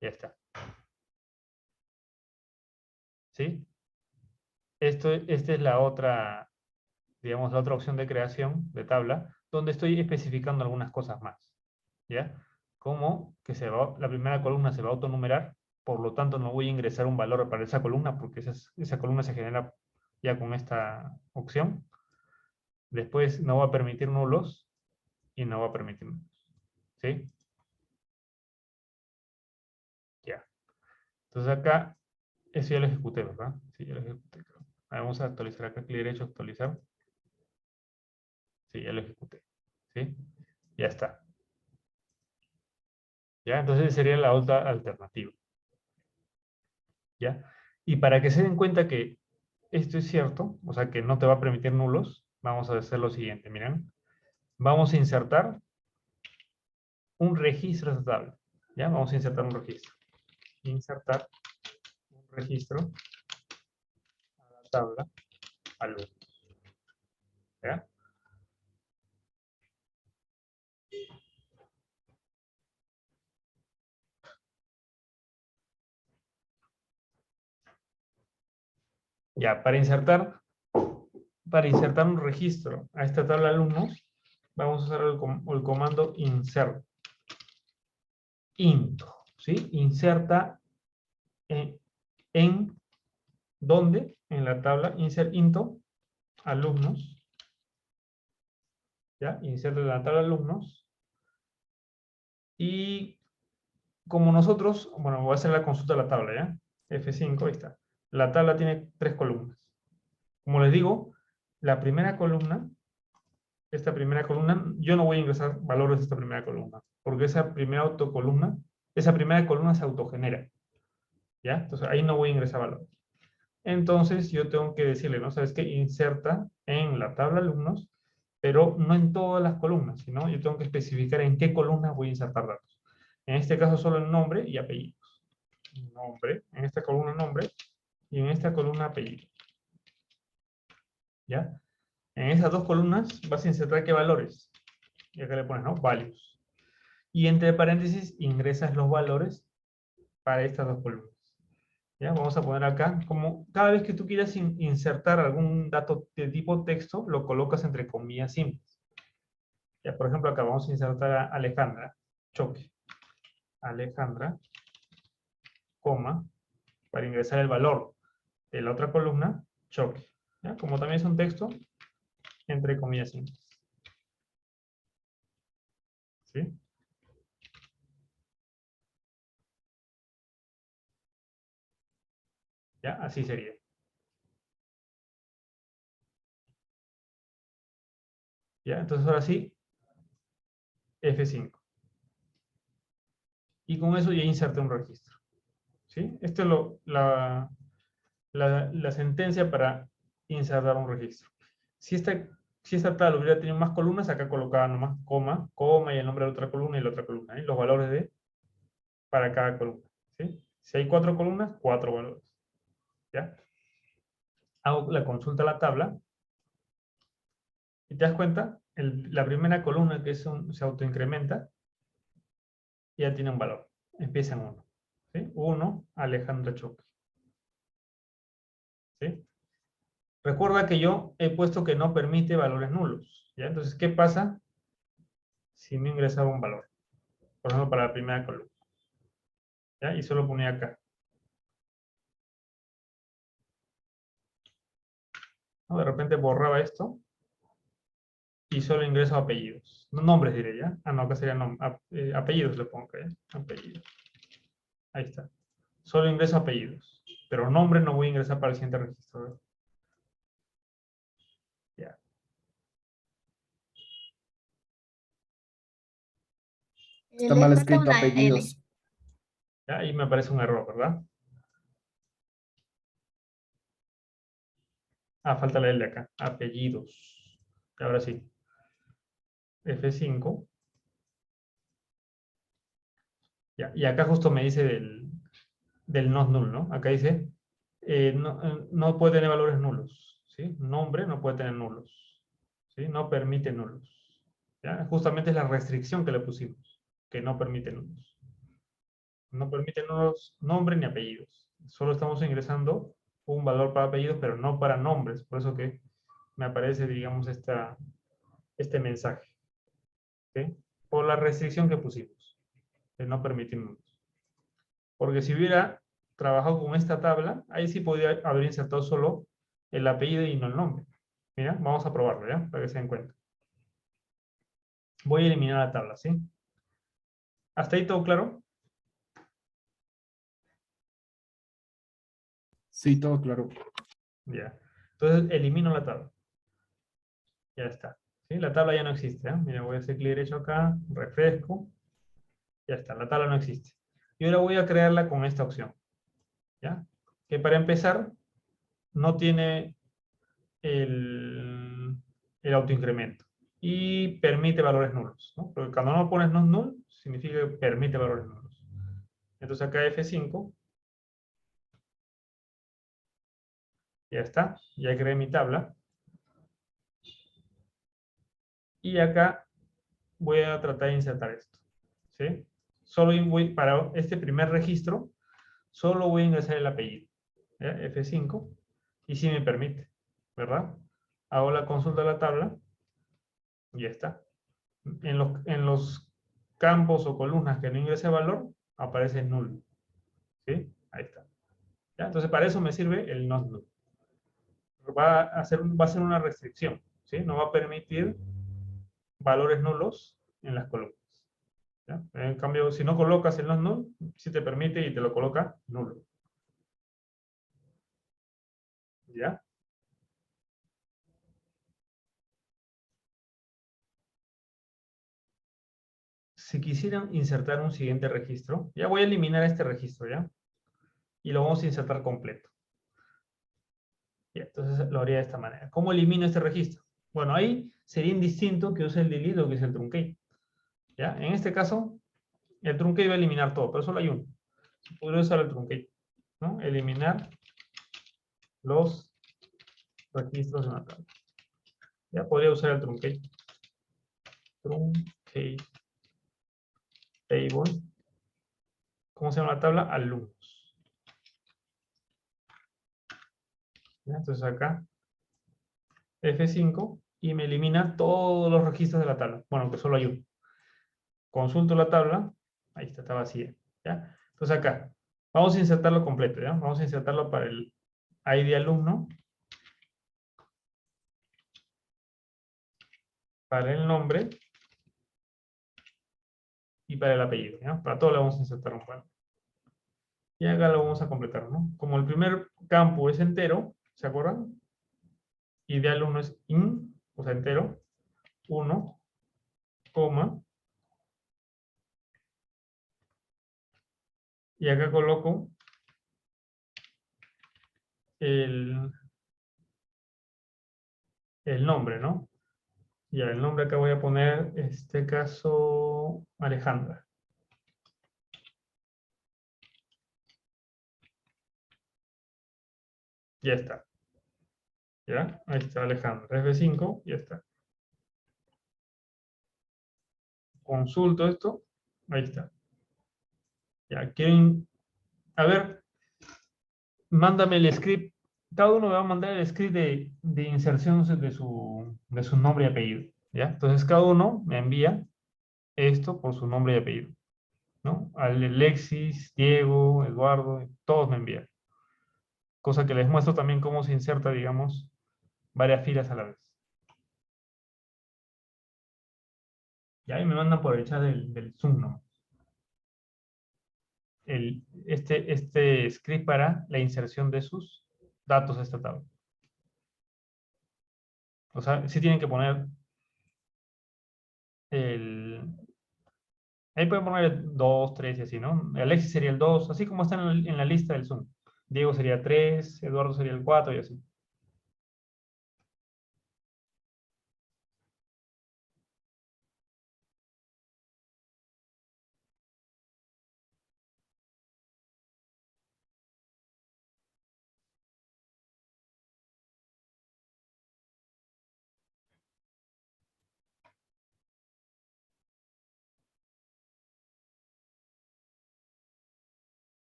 Ya está. ¿Sí? Esta es la otra, digamos, la otra opción de creación de tabla, donde estoy especificando algunas cosas más. ¿Ya? Como que la primera columna se va a autonumerar, por lo tanto no voy a ingresar un valor para esa columna, porque esa columna se genera ya con esta opción. Después no va a permitir nulos y no va a permitir nulos. ¿Sí? Ya. Entonces acá, eso ya lo ejecuté, ¿verdad? Sí, ya lo ejecuté. Vamos a actualizar acá, clic derecho, actualizar. Sí, ya lo ejecuté. ¿Sí? Ya está. ¿Ya? Entonces sería la otra alternativa. ¿Ya? Y para que se den cuenta que esto es cierto, o sea que no te va a permitir nulos, vamos a hacer lo siguiente, miren. Vamos a insertar un registro a esta tabla. ¿Ya? Vamos a insertar un registro. Insertar un registro a la tabla alumnos. ¿Ya? Ya, para insertar un registro a esta tabla de alumnos, vamos a usar el comando insert. Int, ¿sí? Inserta en ¿dónde? En la tabla insert into alumnos. ¿Ya? Inserta en la tabla alumnos. Y como nosotros, bueno, voy a hacer la consulta de la tabla, ¿ya? F5, ahí está. La tabla tiene 3 columnas. Como les digo, la primera columna, esta primera columna, yo no voy a ingresar valores de esta primera columna, porque esa primera columna se autogenera. ¿Ya? Entonces ahí no voy a ingresar valores. Entonces yo tengo que decirle, ¿no? ¿Sabes qué? Inserta en la tabla alumnos, pero no en todas las columnas, sino yo tengo que especificar en qué columnas voy a insertar datos. En este caso solo el nombre y apellidos. Nombre, en esta columna nombre, y en esta columna apellido. ¿Ya? En esas dos columnas vas a insertar qué valores. Y acá le pones, ¿no? Values. Y entre paréntesis ingresas los valores para estas dos columnas. ¿Ya? Vamos a poner acá, como cada vez que tú quieras insertar algún dato de tipo texto, lo colocas entre comillas simples. Ya, por ejemplo, acá vamos a insertar a Alejandra, choque. Alejandra, coma, para ingresar el valor de la otra columna, choque. ¿Ya? Como también es un texto, entre comillas simples. ¿Sí? ¿Ya? Así sería. ¿Ya? Entonces ahora sí, F5. Y con eso ya inserté un registro. ¿Sí? Esta es la sentencia para insertar un registro. Si esta tabla hubiera tenido más columnas, acá colocaba nomás coma, coma y el nombre de la otra columna y la otra columna. ¿Eh? Los valores para cada columna. ¿Sí? Si hay 4 columnas, 4 valores. ¿Ya? Hago la consulta a la tabla y te das cuenta, la primera columna que se autoincrementa ya tiene un valor. Empieza en 1. ¿Sí? 1, Alejandra Choque. ¿Sí? Recuerda que yo he puesto que no permite valores nulos. ¿Ya? Entonces, ¿qué pasa si no ingresaba un valor? Por ejemplo, para la primera columna. ¿Ya? Y solo ponía acá. ¿No? De repente borraba esto y solo ingreso apellidos. No, nombres diré, ¿ya? Ah, no, acá sería apellidos le pongo acá, ¿ya? Apellidos. Ahí está. Solo ingreso apellidos. Pero nombre no voy a ingresar para el siguiente registro. ¿Verdad? Ya. Está Le mal falta escrito una L. apellidos. ¿Ya? Ahí me aparece un error, ¿verdad? Ah, falta la L acá. Apellidos. Y ahora sí. F5. Ya. Y acá justo me dice del not null, ¿no? Acá dice no puede tener valores nulos, ¿sí? Nombre no puede tener nulos, ¿sí? No permite nulos, ¿ya? Justamente es la restricción que le pusimos, que no permite nulos. No permite nulos nombre ni apellidos. Solo estamos ingresando un valor para apellidos, pero no para nombres. Por eso que me aparece, digamos, este mensaje, ¿sí? Por la restricción que pusimos, de no permitir nulos. Porque si hubiera trabajado con esta tabla, ahí sí podría haber insertado solo el apellido y no el nombre. Mira, vamos a probarlo, ¿ya? Para que se den cuenta. Voy a eliminar la tabla, ¿sí? ¿Hasta ahí todo claro? Sí, todo claro. Ya. Entonces elimino la tabla. Ya está. ¿Sí? La tabla ya no existe, ¿eh? Mira, voy a hacer clic derecho acá, refresco. Ya está, la tabla no existe. Y ahora voy a crearla con esta opción, ¿ya? Que para empezar, no tiene el autoincremento. Y permite valores nulos, ¿no? Porque cuando no pones no null, significa que permite valores nulos. Entonces acá F5, ya está, ya creé mi tabla. Y acá voy a tratar de insertar esto, ¿sí? Solo voy, para este primer registro, solo voy a ingresar el apellido, ¿ya? F5, y si me permite, ¿verdad? Hago la consulta de la tabla, y ya está. En los campos o columnas que no ingrese valor, aparece null, ¿sí? Ahí está. ¿Ya? Entonces, para eso me sirve el not null. Va a ser una restricción, ¿sí? No va a permitir valores nulos en las columnas. ¿Ya? En cambio, si no colocas el not null, sí te permite y te lo coloca nulo. ¿Ya? Si quisieran insertar un siguiente registro, ya voy a eliminar este registro, ¿ya? Y lo vamos a insertar completo. Ya, entonces lo haría de esta manera. ¿Cómo elimino este registro? Bueno, ahí sería indistinto que use el delete o que use el truncate. ¿Ya? En este caso, el truncate va a eliminar todo, pero solo hay uno. Podría usar el truncate, ¿no? Eliminar los registros de una tabla. Ya podría usar el truncate. Truncate table. ¿Cómo se llama la tabla? Alumnos. ¿Ya? Entonces acá, F5, y me elimina todos los registros de la tabla. Bueno, que solo hay uno. Consulto la tabla, ahí está vacía. ¿Ya? Entonces acá, vamos a insertarlo completo, ¿ya? Vamos a insertarlo para el ID alumno, para el nombre y para el apellido, ¿ya? Para todo le vamos a insertar un par. Y acá lo vamos a completar, ¿no? Como el primer campo es entero, ¿se acuerdan? ID alumno es in, o sea, entero, 1, coma, y acá coloco el, el nombre, ¿no? Y el nombre acá voy a poner, en este caso, Alejandra. Ya está. ¿Ya? Ahí está Alejandra. F5, ya está. Consulto esto. Ahí está. Ya, quieren... A ver, mándame el script. Cada uno me va a mandar el script de inserción de su nombre y apellido. ¿Ya? Entonces cada uno me envía esto por su nombre y apellido. ¿No? Alexis, Diego, Eduardo, todos me envían. Cosa que les muestro también cómo se inserta, digamos, varias filas a la vez. Y ahí me mandan por el chat del Zoom, ¿no? Este script para la inserción de sus datos a esta tabla. O sea, sí tienen que poner el... Ahí pueden poner el 2, 3 y así, ¿no? Alexis sería el 2, así como está en la lista del Zoom. Diego sería 3, Eduardo sería el 4 y así.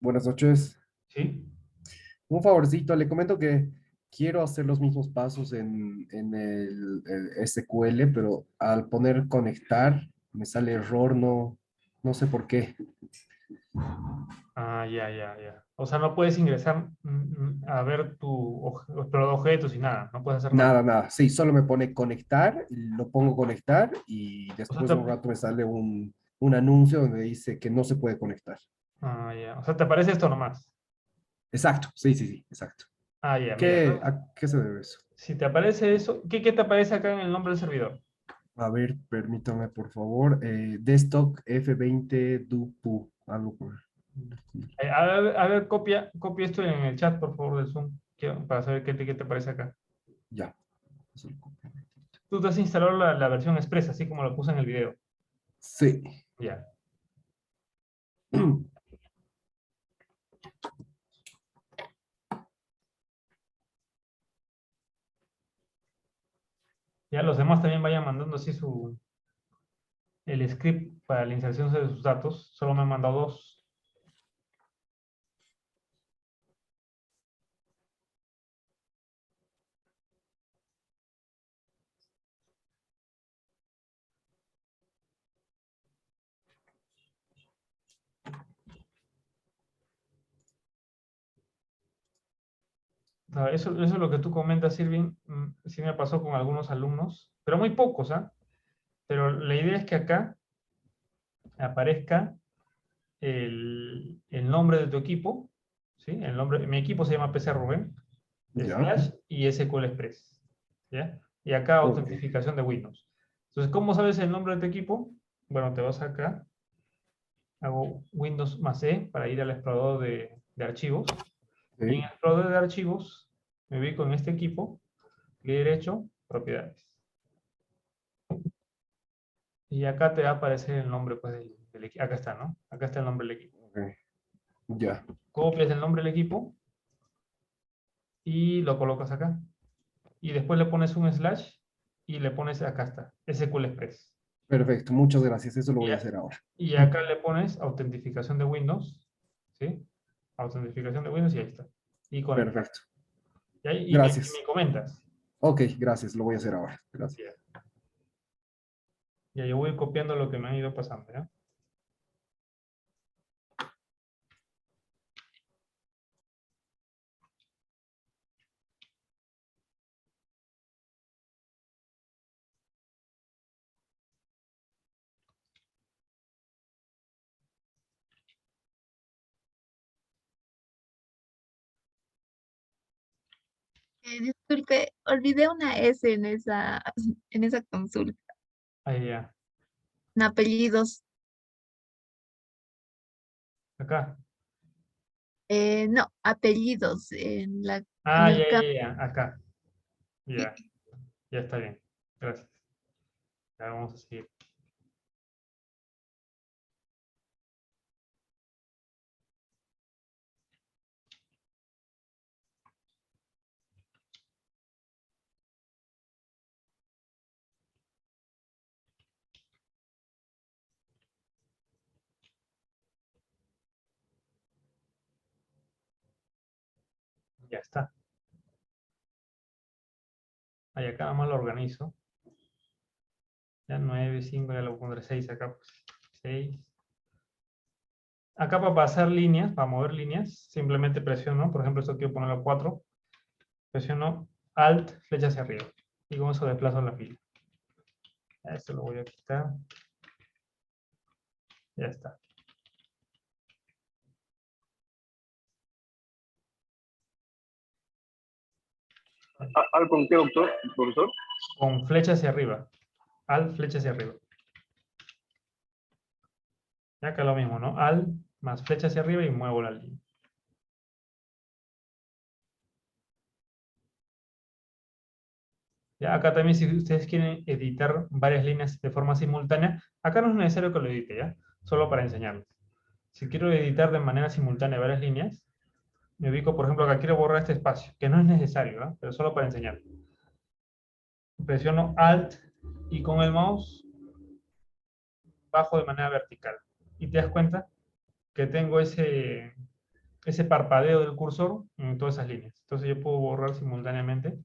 Buenas noches. ¿Sí? Un favorcito, le comento que quiero hacer los mismos pasos en el SQL, pero al poner conectar me sale error, no sé por qué. Ah, ya. O sea, no puedes ingresar a ver pero objetos y nada. No puedes hacer nada. Nada. Sí, solo me pone conectar, lo pongo conectar y O sea, después de un rato me sale un anuncio donde dice que no se puede conectar. ya. O sea, ¿te aparece esto nomás? Exacto, sí, exacto. Ah, ya, mira. Entonces, ¿A qué se debe eso? si te aparece eso, ¿qué te aparece acá en el nombre del servidor? A ver, permítame, por favor. Desktop F20 Dupu, algo por... A ver, copia esto en el chat, por favor, del Zoom, para saber qué te aparece acá. Ya. Tú te has instalado la versión express, así como lo puse en el video. Sí. Ya. Ya los demás también vayan mandando así el script para la inserción de sus datos. Solo me han mandado 2. Eso es lo que tú comentas, Irving. Sí me pasó con algunos alumnos, pero muy pocos, ¿ah? Pero la idea es que acá aparezca el nombre de tu equipo, ¿sí? Mi equipo se llama PC Rubén, Ya. slash y SQL Express, ¿ya? Y acá Ok. autentificación de Windows. Entonces, ¿cómo sabes el nombre de tu equipo? Bueno, te vas acá, hago Windows más E para ir al explorador de archivos. Y en el Ok. explorador de archivos me ubico en este equipo, clic derecho, propiedades. Y acá te va a aparecer el nombre pues, del equipo. Acá está, ¿no? Acá está el nombre del equipo. Ok. Ya. Copias el nombre del equipo y lo colocas acá. Y después le pones un slash y le pones, acá está, SQL Express. Perfecto. Muchas gracias. Eso lo Y, voy a hacer ahora. y acá le pones autentificación de Windows, ¿sí? Autentificación de Windows y ahí está. Y conectar. Perfecto. Y me Gracias. comentas. Ok, gracias. Lo voy a hacer ahora. Gracias. Ya, ya yo voy copiando lo que me han ido pasando, ¿ya? Disculpe, olvidé una S en esa consulta. Ahí ya. En apellidos. Acá. No, apellidos en Ah, el ya, campo. ya, ya. Acá. Ya. Ya está bien. Gracias. Ya vamos a seguir. Ya está. Ahí acá nada más lo organizo. Ya 9 5 ya lo pondré 6 acá. Pues. 6. Acá para pasar líneas, para mover líneas, simplemente presiono, por ejemplo, esto quiero ponerlo a 4, presiono Alt, flecha hacia arriba. Y con eso desplazo la fila. Esto lo voy a quitar. Ya está. ¿Al con qué, doctor, profesor? Con flecha hacia arriba. Alt, flecha hacia arriba. Y acá lo mismo, ¿no? Alt más flecha hacia arriba y muevo la línea. Ya, acá también si ustedes quieren editar varias líneas de forma simultánea, acá no es necesario que lo edite, ¿ya? Solo para enseñarles. Si quiero editar de manera simultánea varias líneas, me ubico, por ejemplo, acá quiero borrar este espacio, que no es necesario, ¿no? Pero solo para enseñar. Presiono Alt y con el mouse bajo de manera vertical. Y te das cuenta que tengo ese parpadeo del cursor en todas esas líneas. Entonces yo puedo borrar simultáneamente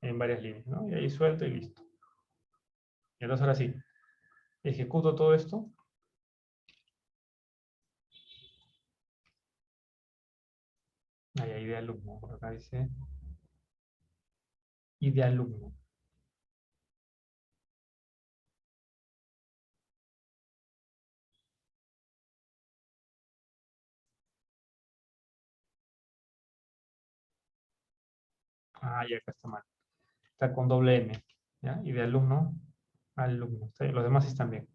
en varias líneas, ¿no? Y ahí suelto y listo. Y entonces ahora sí, ejecuto todo esto. Ahí de alumno, por acá dice. Y de alumno. Ah, ya acá está mal. Está con doble M. ¿Ya? Y de alumno, alumno. ¿Sí? Los demás están bien.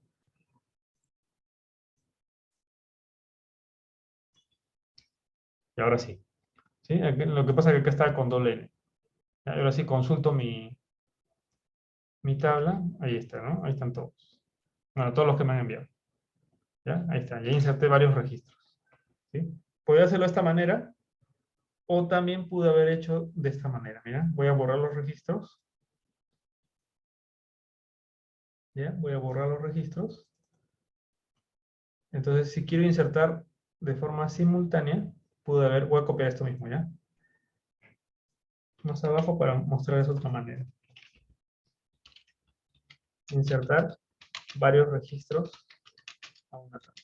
Y ahora sí. ¿Sí? Lo que pasa es que acá está con doble N. ¿Ya? Ahora sí consulto mi tabla. Ahí está, ¿no? Ahí están todos. Bueno, todos los que me han enviado. ¿Ya? Ahí está. Ya inserté varios registros. ¿Sí? Podría hacerlo de esta manera. O también pude haber hecho de esta manera. Mira, voy a borrar los registros. ¿Ya? Voy a borrar los registros. Entonces, si quiero insertar de forma simultánea, voy a copiar esto mismo, ¿ya? Más abajo para mostrarles otra manera. Insertar varios registros a una tabla.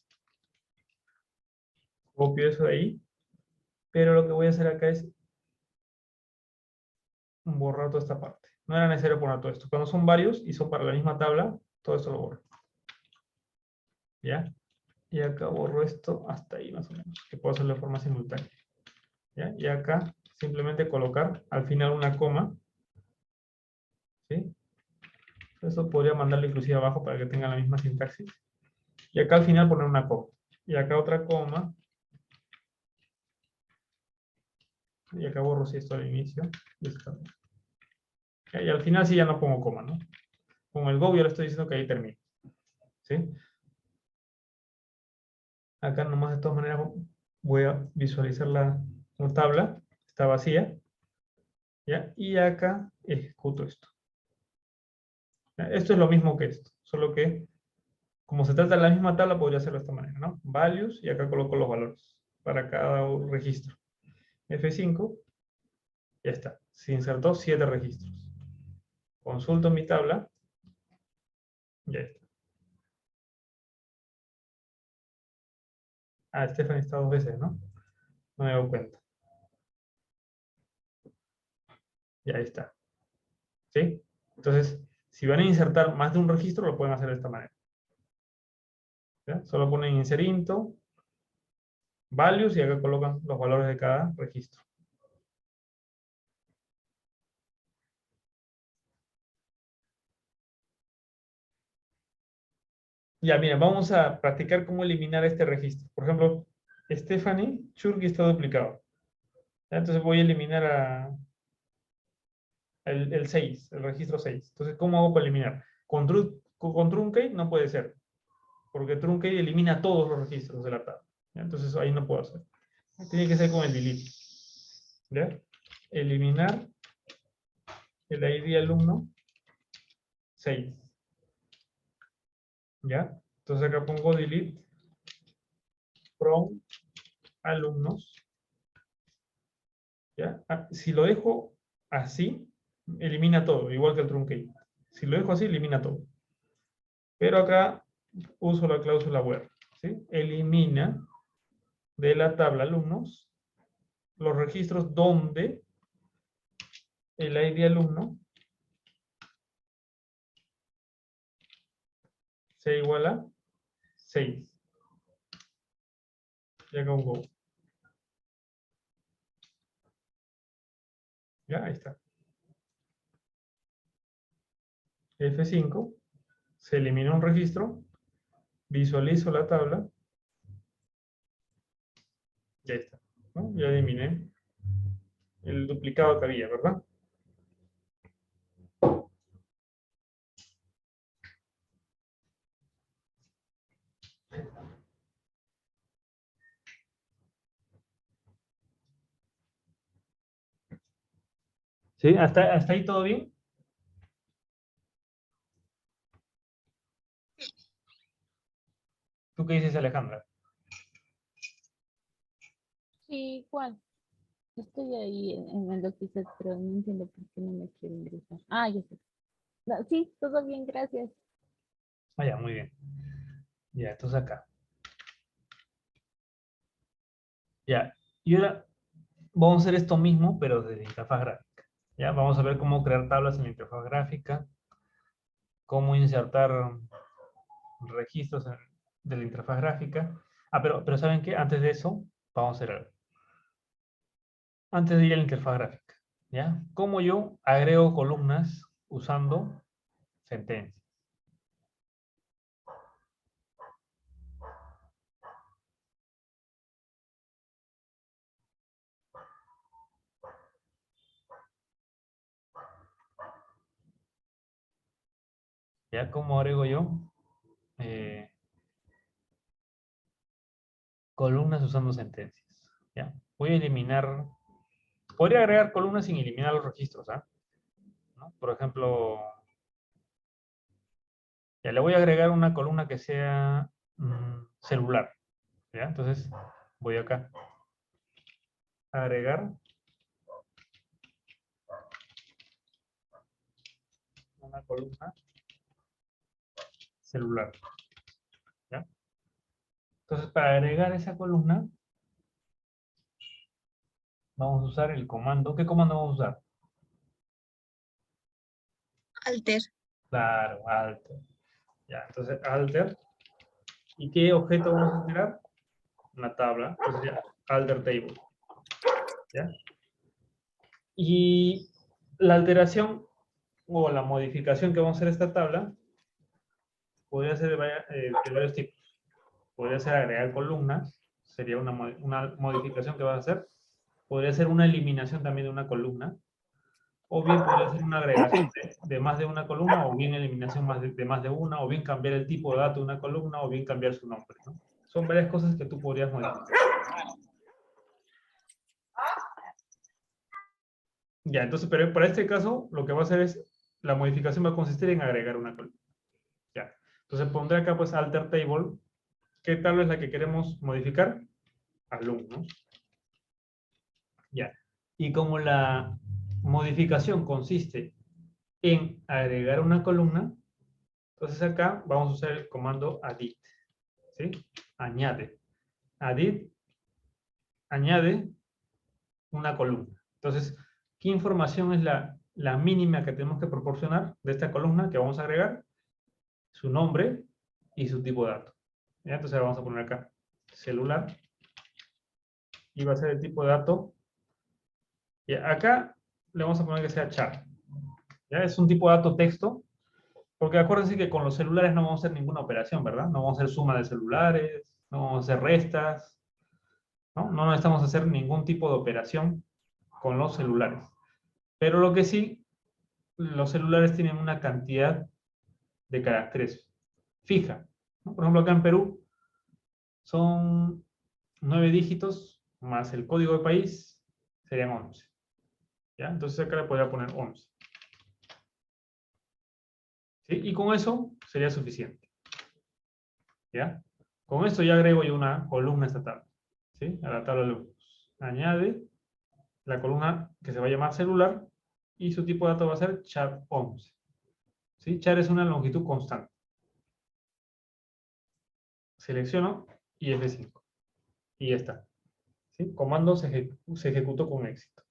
Copio eso de ahí, pero lo que voy a hacer acá es borrar toda esta parte. No era necesario poner todo esto. Cuando son varios y son para la misma tabla, todo esto lo borro. ¿Ya? Y acá borro esto hasta ahí más o menos, que puedo hacerlo de forma simultánea. ¿Ya? Y acá simplemente colocar al final una coma. ¿Sí? Eso podría mandarlo inclusive abajo para que tenga la misma sintaxis. Y acá al final poner una coma. Y acá otra coma. Y acá borro si esto al inicio. Listo. Y al final sí ya no pongo coma, ¿no? Con el go yo le estoy diciendo que ahí termine. ¿Sí? Acá nomás de todas maneras voy a visualizar la tabla. Está vacía. ¿Ya? Y acá ejecuto esto. ¿Ya? Esto es lo mismo que esto. Solo que, como se trata de la misma tabla, podría hacerlo de esta manera, ¿no? Values, y acá coloco los valores para cada registro. F5, ya está. Se insertó 7 registros. Consulto mi tabla, ya está. Ah, Stephanie está 2 veces, ¿no? No me doy cuenta. Ya está. ¿Sí? Entonces, si van a insertar más de un registro, lo pueden hacer de esta manera. ¿Ya? Solo ponen inserinto, values, y acá colocan los valores de cada registro. Ya, mira, vamos a practicar cómo eliminar este registro. Por ejemplo, Stephanie Churki está duplicado. ¿Ya? Entonces voy a eliminar el 6, el registro 6. Entonces, ¿cómo hago para eliminar? Con truncate no puede ser, porque truncate elimina todos los registros de la tabla. ¿Ya? Entonces ahí no puedo hacer. Tiene que ser con el delete. ¿Ya? Eliminar el ID alumno 6. ¿Ya? Entonces acá pongo delete from alumnos. ¿Ya? Si lo dejo así, elimina todo, igual que el truncate. Si lo dejo así, elimina todo. Pero acá uso la cláusula where. ¿Sí? Elimina de la tabla alumnos los registros donde el ID alumno sea igual a 6. Y acá un go. Ya, ahí está. F5, se elimina un registro, visualizo la tabla, ya está. ¿No? Ya eliminé el duplicado que había, ¿verdad? ¿Sí? ¿Hasta ahí todo bien? ¿Tú qué dices, Alejandra? Sí, ¿cuál? Estoy ahí en el Office, pero no entiendo por qué no me quiero ingresar. Ah, ya sé. No, sí, todo bien, gracias. Vaya, muy bien. Ya, entonces acá. Ya, y ahora vamos a hacer esto mismo, pero desde la interfaz gráfica. Ya, vamos a ver cómo crear tablas en la interfaz gráfica, cómo insertar registros de la interfaz gráfica. Ah, pero ¿saben qué? Antes de eso, vamos a hacer algo. Antes de ir a la interfaz gráfica, ¿ya? ¿Cómo yo agrego columnas usando sentencias? ¿Ya? ¿Cómo agrego yo? Columnas usando sentencias, ¿ya? Voy a eliminar... Podría agregar columnas sin eliminar los registros, ¿ah? ¿No? Por ejemplo, ya le voy a agregar una columna que sea celular, ¿ya? Entonces, voy acá. Agregar una columna celular, ¿ya? Entonces, para agregar esa columna, vamos a usar el comando. ¿Qué comando vamos a usar? Alter. Claro, alter. Ya, entonces, alter. ¿Y qué objeto vamos a alterar? Una tabla. Entonces, ya, alter table. ¿Ya? Y la alteración o la modificación que vamos a hacer a esta tabla podría ser de varios tipos. Podría ser agregar columnas, sería una modificación que vas a hacer. Podría ser una eliminación también de una columna, o bien podría ser una agregación de más de una columna, o bien eliminación de más de una, o bien cambiar el tipo de dato de una columna, o bien cambiar su nombre, ¿no? Son varias cosas que tú podrías modificar. Ya, entonces, pero para este caso, lo que va a hacer es, la modificación va a consistir en agregar una columna. Ya. Entonces pondré acá pues alter table. ¿Qué tabla es la que queremos modificar? Alumnos. Ya. Y como la modificación consiste en agregar una columna, entonces acá vamos a usar el comando add. ¿Sí? Añade. Add añade una columna. Entonces, ¿qué información es la mínima que tenemos que proporcionar de esta columna que vamos a agregar? Su nombre y su tipo de dato. ¿Ya? Entonces vamos a poner acá celular y va a ser el tipo de dato. Y acá le vamos a poner que sea char. ¿Ya? Es un tipo de dato texto, porque acuérdense que con los celulares no vamos a hacer ninguna operación, ¿verdad? No vamos a hacer suma de celulares, no vamos a hacer restas, ¿no? No necesitamos hacer ningún tipo de operación con los celulares. Pero lo que sí, los celulares tienen una cantidad de caracteres fija, ¿no? Por ejemplo, acá en Perú son 9 dígitos más el código de país serían 11. ¿Ya? Entonces acá le podría poner 11. ¿Sí? Y con eso sería suficiente. ¿Ya? Con esto ya agrego yo una columna a esta tabla. ¿Sí? A la tabla de alumnos. Añade la columna que se va a llamar celular y su tipo de dato va a ser char 11. ¿Sí? Char es una longitud constante. Selecciono y F5. Y ya está. ¿Sí? Comando se ejecutó con éxito.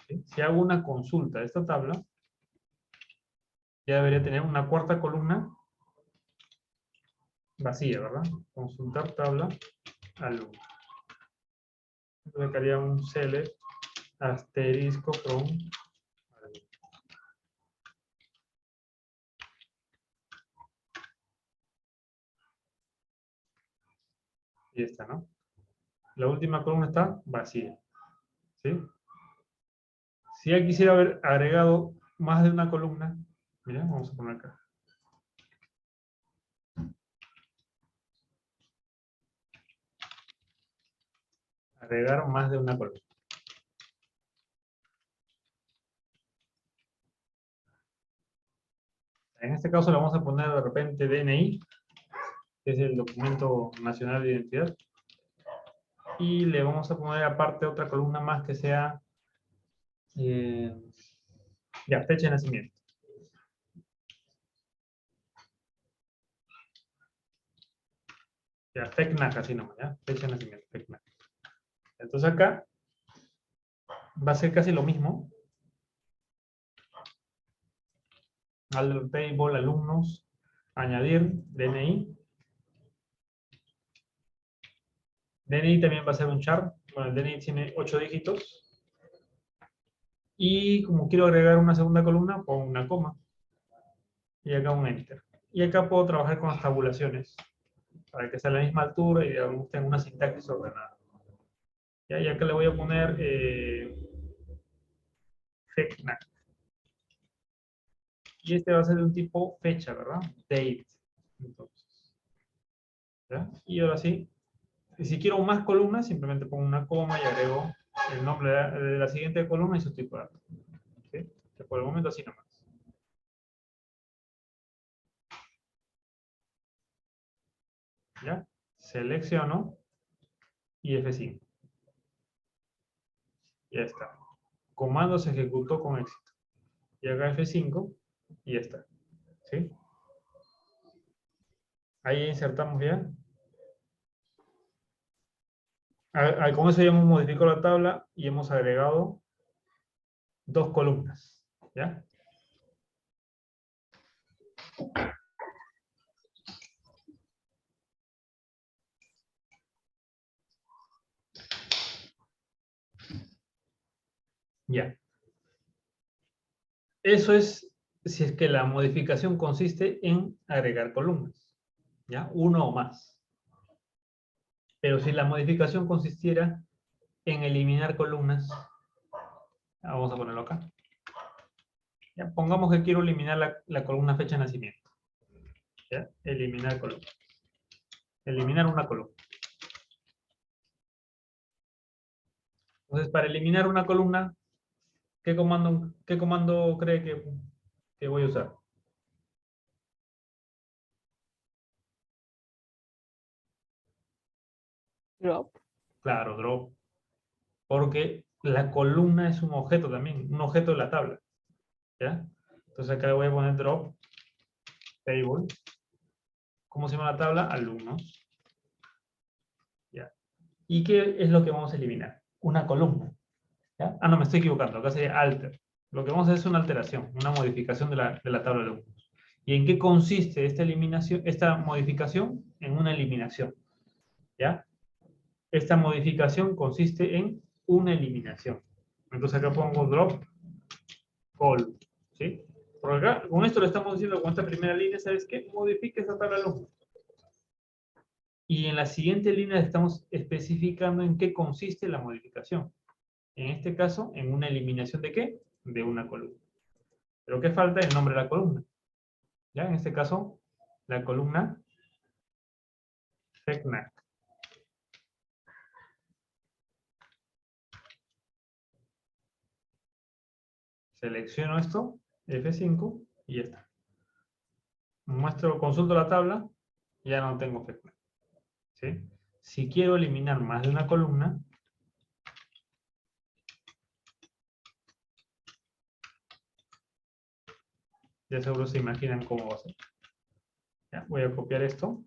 ¿Sí? Si hago una consulta de esta tabla, ya debería tener una cuarta columna vacía, ¿verdad? Consultar tabla alumno. Entonces haría un select asterisco from alumno. Y esta, ¿no? La última columna está vacía. ¿Sí? Si ya quisiera haber agregado más de una columna, mira, vamos a poner acá. Agregar más de una columna. En este caso le vamos a poner de repente DNI, que es el documento nacional de identidad. Y le vamos a poner aparte otra columna más que sea, ya, fecha de nacimiento. Ya, FECNAC, así nomás, ya, fecha de nacimiento, FECNAC. Entonces acá va a ser casi lo mismo. Al table, alumnos, añadir DNI. DNI también va a ser un char. Bueno, el DNI tiene 8 dígitos. Y como quiero agregar una segunda columna, pongo una coma. Y acá un enter. Y acá puedo trabajar con las tabulaciones para que sea a la misma altura y digamos, tenga una sintaxis ordenada. Ya, y acá le voy a poner FECNAC. Y este va a ser de un tipo fecha, ¿verdad? Date. Entonces, ¿ya? Y ahora sí, si quiero más columnas, simplemente pongo una coma y agrego el nombre de la siguiente columna y su tipo de dato. ¿Sí? Que por el momento así nomás. ¿Ya? Selecciono y F5. Ya está. Comando se ejecutó con éxito. Y acá F5 y ya está. ¿Sí? Ahí insertamos ya. Con eso ya hemos modificado la tabla y hemos agregado 2 columnas. ¿Ya? Ya. Eso es si es que la modificación consiste en agregar columnas. ¿Ya? Uno o más. Pero si la modificación consistiera en eliminar columnas, vamos a ponerlo acá. Ya, pongamos que quiero eliminar la columna fecha de nacimiento. ¿Ya? Eliminar columna. Eliminar una columna. Entonces, para eliminar una columna, qué comando cree que voy a usar? Drop. Claro, drop. Porque la columna es un objeto también, un objeto de la tabla. ¿Ya? Entonces acá voy a poner drop table. ¿Cómo se llama la tabla? Alumnos. ¿Ya? ¿Y qué es lo que vamos a eliminar? Una columna. ¿Ya? Ah, no, me estoy equivocando. Acá sería alter. Lo que vamos a hacer es una alteración, una modificación de la tabla de alumnos. ¿Y en qué consiste esta eliminación, esta modificación? En una eliminación. ¿Ya? Esta modificación consiste en una eliminación. Entonces acá pongo drop call. ¿Sí? Por acá, con esto le estamos diciendo con esta primera línea, ¿sabes qué? Modifica esa tabla de alumnos. Y en la siguiente línea estamos especificando en qué consiste la modificación. En este caso, en una eliminación de qué? De una columna. Pero ¿qué falta? El nombre de la columna. ¿Ya? En este caso, la columna FECNAC. Selecciono esto, F5, y ya está. Consulto la tabla, ya no tengo FECNAC. ¿Sí? Si quiero eliminar más de una columna, ya seguro se imaginan cómo va a ser. ¿Ya? Voy a copiar esto.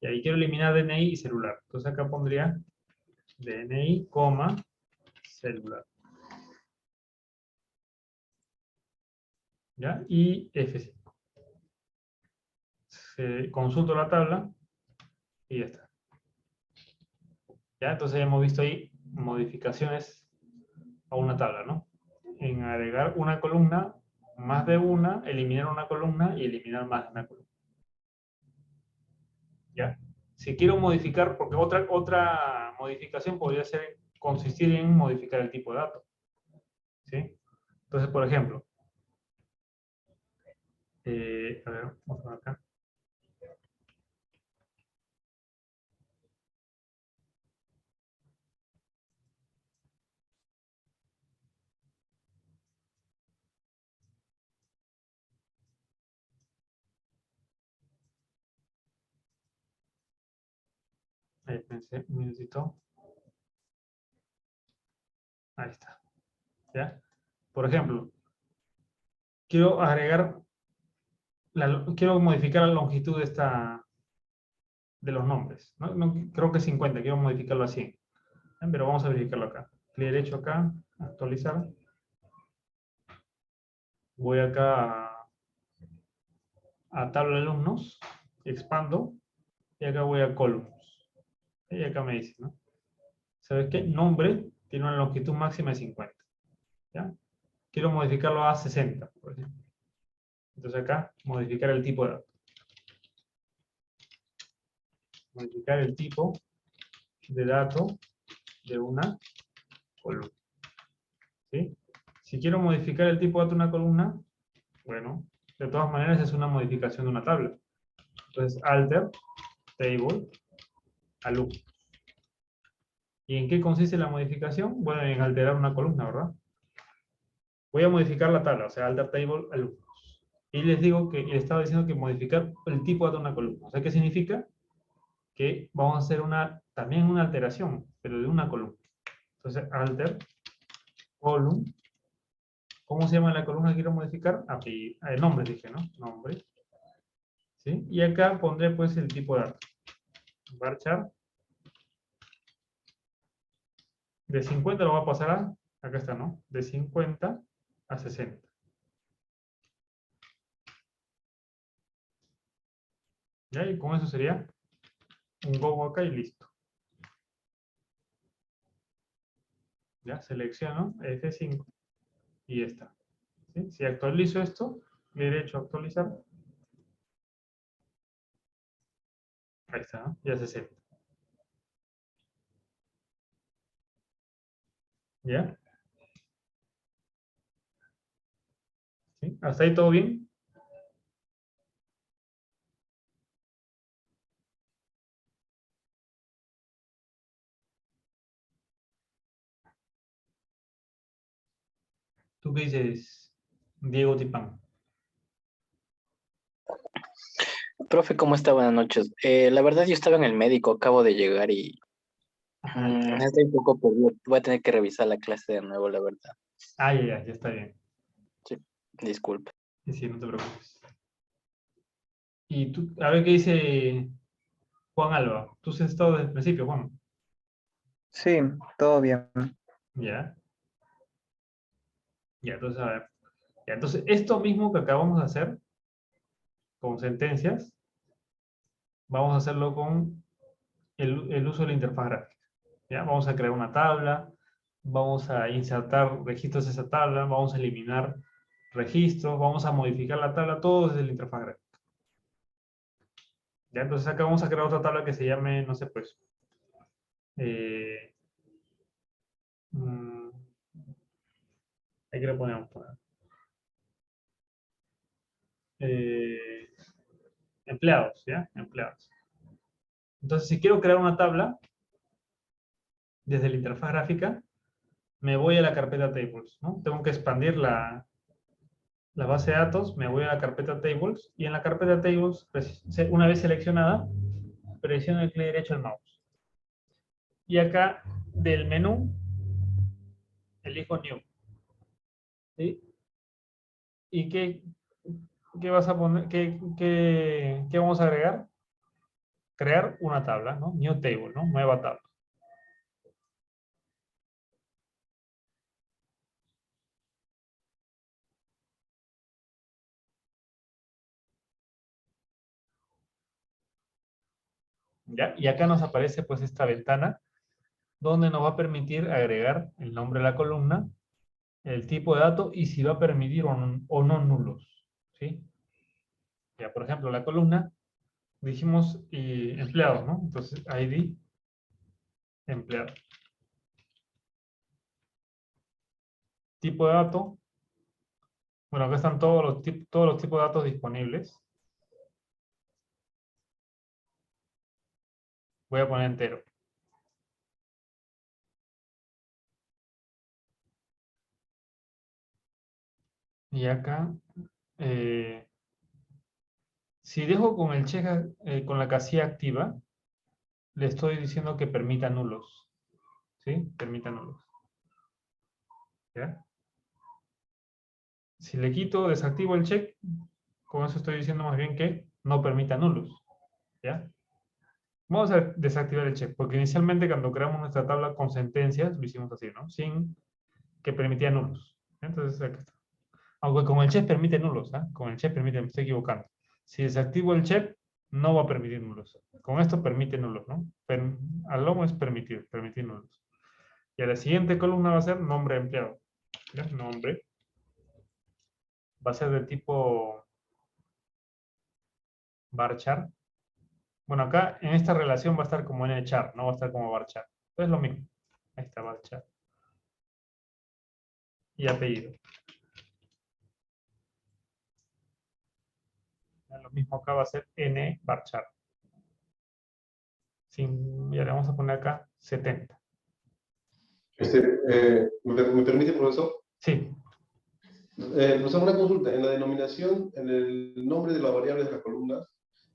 Y ahí quiero eliminar DNI y celular. Entonces acá pondría DNI, celular. ¿Ya? Y F5. Consulto la tabla y ya está. ¿Ya? Entonces ya hemos visto ahí modificaciones a una tabla, ¿no? En agregar una columna, más de una, eliminar una columna y eliminar más de una columna. ¿Ya? Si quiero modificar, porque otra modificación podría consistir en modificar el tipo de dato. ¿Sí? Entonces, por ejemplo, a ver, vamos a ver acá. Ahí pensé, un minutito. Ahí está. ¿Ya? Por ejemplo, quiero agregar, quiero modificar la longitud de los nombres. Creo que 50, quiero modificarlo a 100. Pero vamos a verificarlo acá. Clic derecho acá, actualizar. Voy acá a tabla de alumnos, expando, y acá voy a columns. Y acá me dice, ¿no? ¿Sabes qué? Nombre tiene una longitud máxima de 50. ¿Ya? Quiero modificarlo a 60, por ejemplo. Entonces acá, modificar el tipo de dato. Modificar el tipo de dato de una columna. ¿Sí? Si quiero modificar el tipo de dato de una columna, bueno, de todas maneras es una modificación de una tabla. Entonces, alter, table, alumno. ¿Y en qué consiste la modificación? Bueno, en alterar una columna, ¿verdad? Voy a modificar la tabla, o sea, alter table, alumnos. Y les digo que, les estaba diciendo que modificar el tipo de dato de una columna. O sea, ¿qué significa? Que vamos a hacer también una alteración, pero de una columna. Entonces, alter, column. ¿Cómo se llama la columna que quiero modificar? Nombre, dije, ¿no? Nombre. ¿Sí? Y acá pondré, pues, el tipo de dato. Varchar. De 50 lo voy a pasar acá está, ¿no? De 50 a 60. ¿Ya? Y con eso sería un go acá y listo. ¿Ya? Selecciono F5 y ya está. ¿Sí? Si actualizo esto, le derecho a actualizar. Ahí está, ¿no? Ya 60. ¿Ya? ¿Sí? ¿Hasta ahí todo bien? ¿Tú qué dices, Diego Tipán? Profe, ¿cómo está? Buenas noches. La verdad, yo estaba en el médico, acabo de llegar y Ajá, ya. estoy un poco perdido. Voy a tener que revisar la clase de nuevo, la verdad. Ya está bien. Sí, disculpe. Sí, sí, no te preocupes. Y tú, a ver qué dice Juan Alba. Tú has estado desde el principio, Juan. Sí, todo bien. Ya. Ya, entonces, a ver. Ya, entonces, esto mismo que acabamos de hacer con sentencias, vamos a hacerlo con el uso de la interfaz gráfica. ¿Ya? Vamos a crear una tabla, vamos a insertar registros de esa tabla, vamos a eliminar registros, vamos a modificar la tabla, todo desde la interfaz gráfica. ¿Ya? Entonces acá vamos a crear otra tabla que se llame, no sé, pues, ¿ahí que le ponemos? Empleados, ¿ya? Empleados. Entonces, si quiero crear una tabla, desde la interfaz gráfica, me voy a la carpeta tables, ¿no? Tengo que expandir la base de datos, me voy a la carpeta tables, y en la carpeta tables, una vez seleccionada, presiono el clic derecho del mouse. Y acá, del menú, elijo New. ¿Sí? ¿Y qué vas a poner? ¿Qué vamos a agregar? Crear una tabla, ¿no? New table, ¿no? Nueva tabla. ¿Ya? Y acá nos aparece pues esta ventana donde nos va a permitir agregar el nombre de la columna, el tipo de dato y si va a permitir o no nulos. ¿Sí? Ya, por ejemplo, la columna, dijimos empleados, ¿no? Entonces, ID, empleado. Tipo de dato, bueno, acá están todos los tipos de datos disponibles. Voy a poner entero. Y acá, si dejo con el check, con la casilla activa, le estoy diciendo que permita nulos. ¿Sí? Permita nulos. ¿Ya? Si le quito, desactivo el check, con eso estoy diciendo más bien que no permita nulos. ¿Ya? Vamos a desactivar el check, porque inicialmente cuando creamos nuestra tabla con sentencias, lo hicimos así, ¿no? Sin que permitía nulos. Entonces, aquí está. Aunque con el check permite nulos, ¿ah? Con el check permite, me estoy equivocando. Si desactivo el check, no va a permitir nulos. Con esto permite nulos, ¿no? Allow es permitir nulos. Y a la siguiente columna va a ser nombre de empleado. ¿Ya? Nombre. Va a ser de tipo varchar. Bueno, acá en esta relación va a estar como nchar, no va a estar como varchar. Es lo mismo. Ahí está varchar. Y apellido. Lo mismo acá va a ser n varchar. Ya le vamos a poner acá 70. ¿Me permite, profesor? Sí. Profesor, una consulta. En la denominación, en el nombre de las variables de las columnas,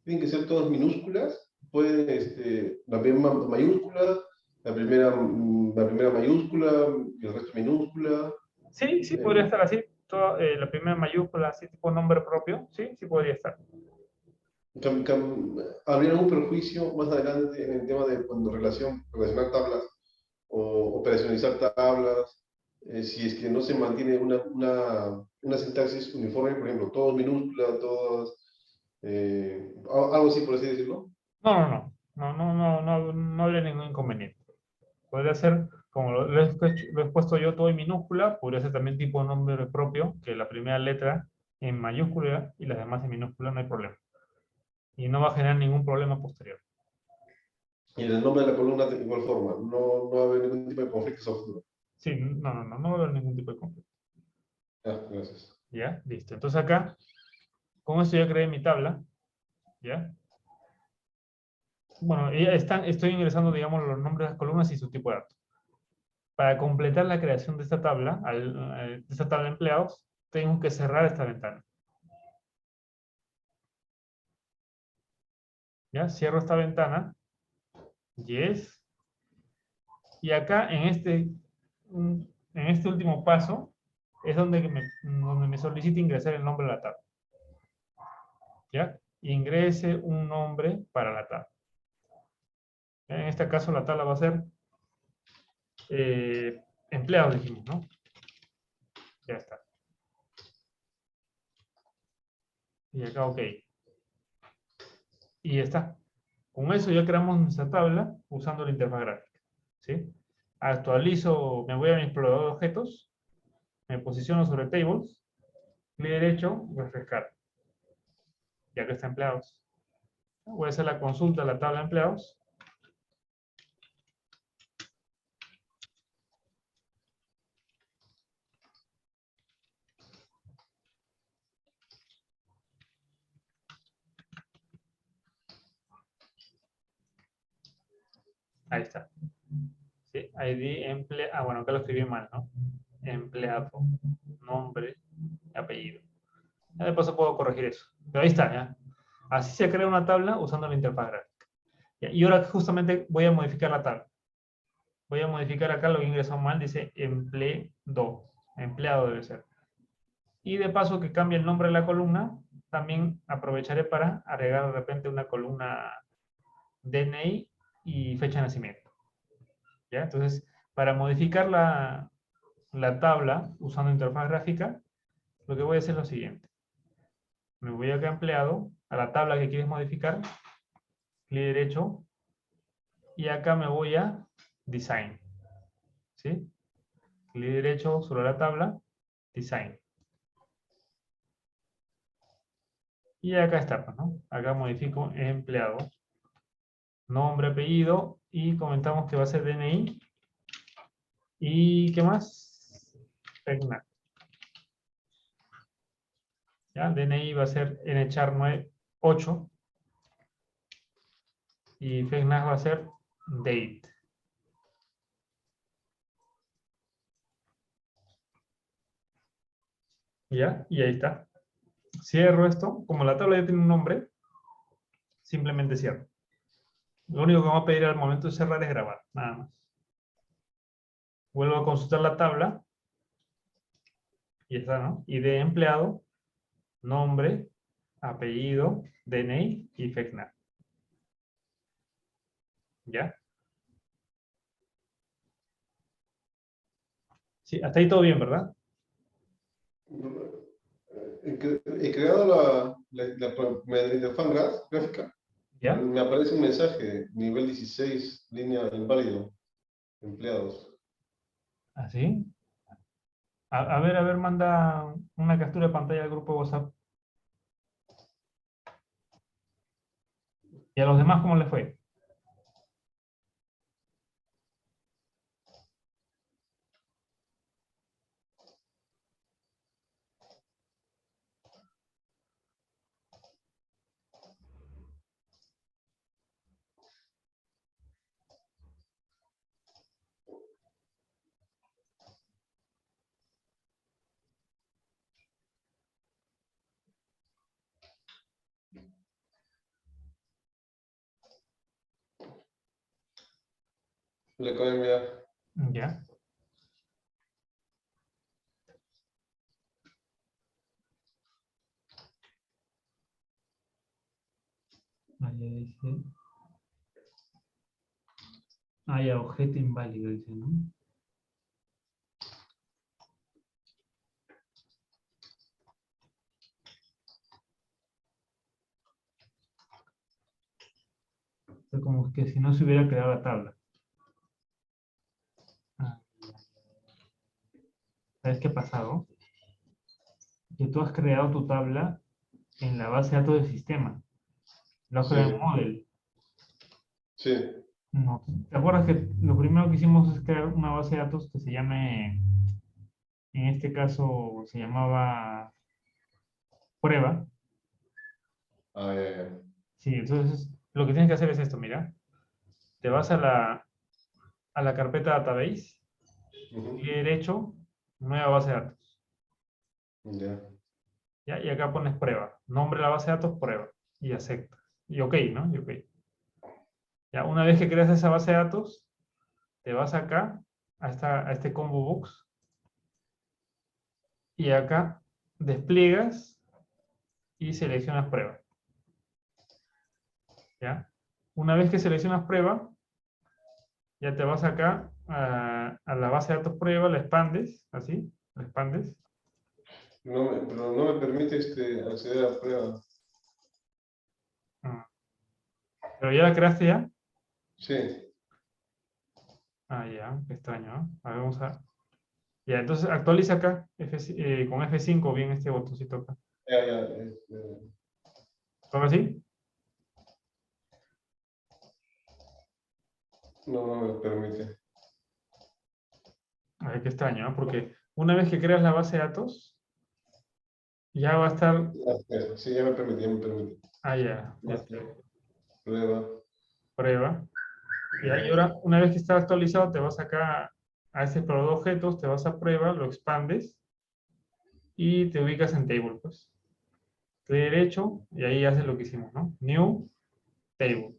¿tienen que ser todas minúsculas? ¿Pueden, la primera mayúscula, la primera mayúscula y el resto minúscula? Sí, sí podría estar así. La primera mayúscula, así tipo nombre propio. Sí, sí podría estar. ¿Habría algún perjuicio más adelante en el tema de cuando relacionar tablas o operacionalizar tablas? Si es que no se mantiene una sintaxis uniforme, por ejemplo, todos minúsculas, todas, algo así por así decirlo. No habría ningún inconveniente. Podría ser, como lo he puesto yo todo en minúscula, podría ser también tipo nombre propio, que la primera letra en mayúscula y las demás en minúscula, no hay problema. Y no va a generar ningún problema posterior. Y en el nombre de la columna de igual forma, no va a haber ningún tipo de conflictos a futuro. Sí, no va a haber ningún tipo de conflicto. Gracias. ¿Ya? Listo. Entonces acá, con esto ya creé mi tabla. ¿Ya? Bueno, estoy ingresando, digamos, los nombres de las columnas y su tipo de datos. Para completar la creación de esta tabla, de esta tabla de empleados, tengo que cerrar esta ventana. ¿Ya? Cierro esta ventana. Yes. Y acá, en este último paso, es donde me solicita ingresar el nombre de la tabla. ¿Ya? Ingrese un nombre para la tabla. ¿Ya? En este caso, la tabla va a ser empleados, dijimos, ¿no? Ya está. Y acá, ok. Y ya está. Con eso ya creamos nuestra tabla usando la interfaz gráfica. ¿Sí? Actualizo, me voy a mi explorador de objetos, me posiciono sobre tables, clic derecho, refrescar. Ya que está empleados. Voy a hacer la consulta a la tabla de empleados. Ahí está. ¿Sí? ID, bueno, acá lo escribí mal, ¿no? Empleado, nombre, apellido. Ya de paso puedo corregir eso. Pero ahí está, ¿ya? Así se crea una tabla usando la interfaz gráfica. ¿Ya? Y ahora justamente voy a modificar la tabla. Voy a modificar acá lo que ingresó mal, dice empleado. Empleado debe ser. Y de paso que cambie el nombre de la columna, también aprovecharé para agregar de repente una columna DNI y fecha de nacimiento. ¿Ya? Entonces, para modificar la tabla usando interfaz gráfica, lo que voy a hacer es lo siguiente. Me voy acá a empleado, a la tabla que quieres modificar, clic derecho, y acá me voy a design. ¿Sí? Clic derecho sobre la tabla, design. Y acá está, ¿no? Acá modifico empleado. Nombre, apellido, y comentamos que va a ser DNI. ¿Y qué más? FECNAC. ¿Ya? DNI va a ser NCHAR 8. Y FECNAC va a ser date. ¿Ya? Y ahí está. Cierro esto. Como la tabla ya tiene un nombre, simplemente cierro. Lo único que vamos a pedir al momento de cerrar es grabar, nada más. Vuelvo a consultar la tabla. Y está, ¿no? ID de empleado, nombre, apellido, DNI y FECNAC. ¿Ya? Sí, hasta ahí todo bien, ¿verdad? He creado la interfaz gráfica. ¿Ya? Me aparece un mensaje, nivel 16, línea inválido, empleados. ¿Así? A ver, manda una captura de pantalla al grupo de WhatsApp. ¿Y a los demás cómo les fue? Le acabo de enviar. ¿Ya? Ahí dice. Ah, ya, objeto inválido, dice, ¿no? Es como que si no se hubiera creado la tabla. Ah, ¿sabes qué ha pasado? Que tú has creado tu tabla en la base de datos del sistema. Lo has creado en Sí, Model. sí. No. ¿Te acuerdas que lo primero que hicimos es crear una base de datos que se llame, en este caso se llamaba prueba? Ah, ya. Sí, entonces lo que tienes que hacer es esto, mira. Te vas a la carpeta database, Ujú. clic derecho, nueva base de datos. Ya. ¿Ya? Y acá pones prueba. Nombre de la base de datos, prueba. Y aceptas. Y ok, ¿no? Y ok. Ya, una vez que creas esa base de datos, te vas acá a este combo box y acá despliegas y seleccionas prueba. ¿Ya? Una vez que seleccionas prueba, ya te vas acá a la base de datos prueba, la expandes, así, la expandes. Pero no me permite acceder a prueba. Ah, pero ya la creaste ya. Sí, Ah, ya, qué extraño, ¿no? A ver, vamos a... Ya, entonces actualiza acá, con F5, bien este botoncito acá. ya. ¿Todo así? No me permite. A ver, qué extraño, ¿no? Porque una vez que creas la base de datos, ya va a estar... Sí, ya me permite, ya me permite. Ah, ya, ya está. Prueba. Prueba. Y ahora, una vez que está actualizado, te vas acá a ese explorador de objetos, te vas a prueba, lo expandes y te ubicas en table, pues. Clic derecho y ahí haces lo que hicimos, ¿no? New table.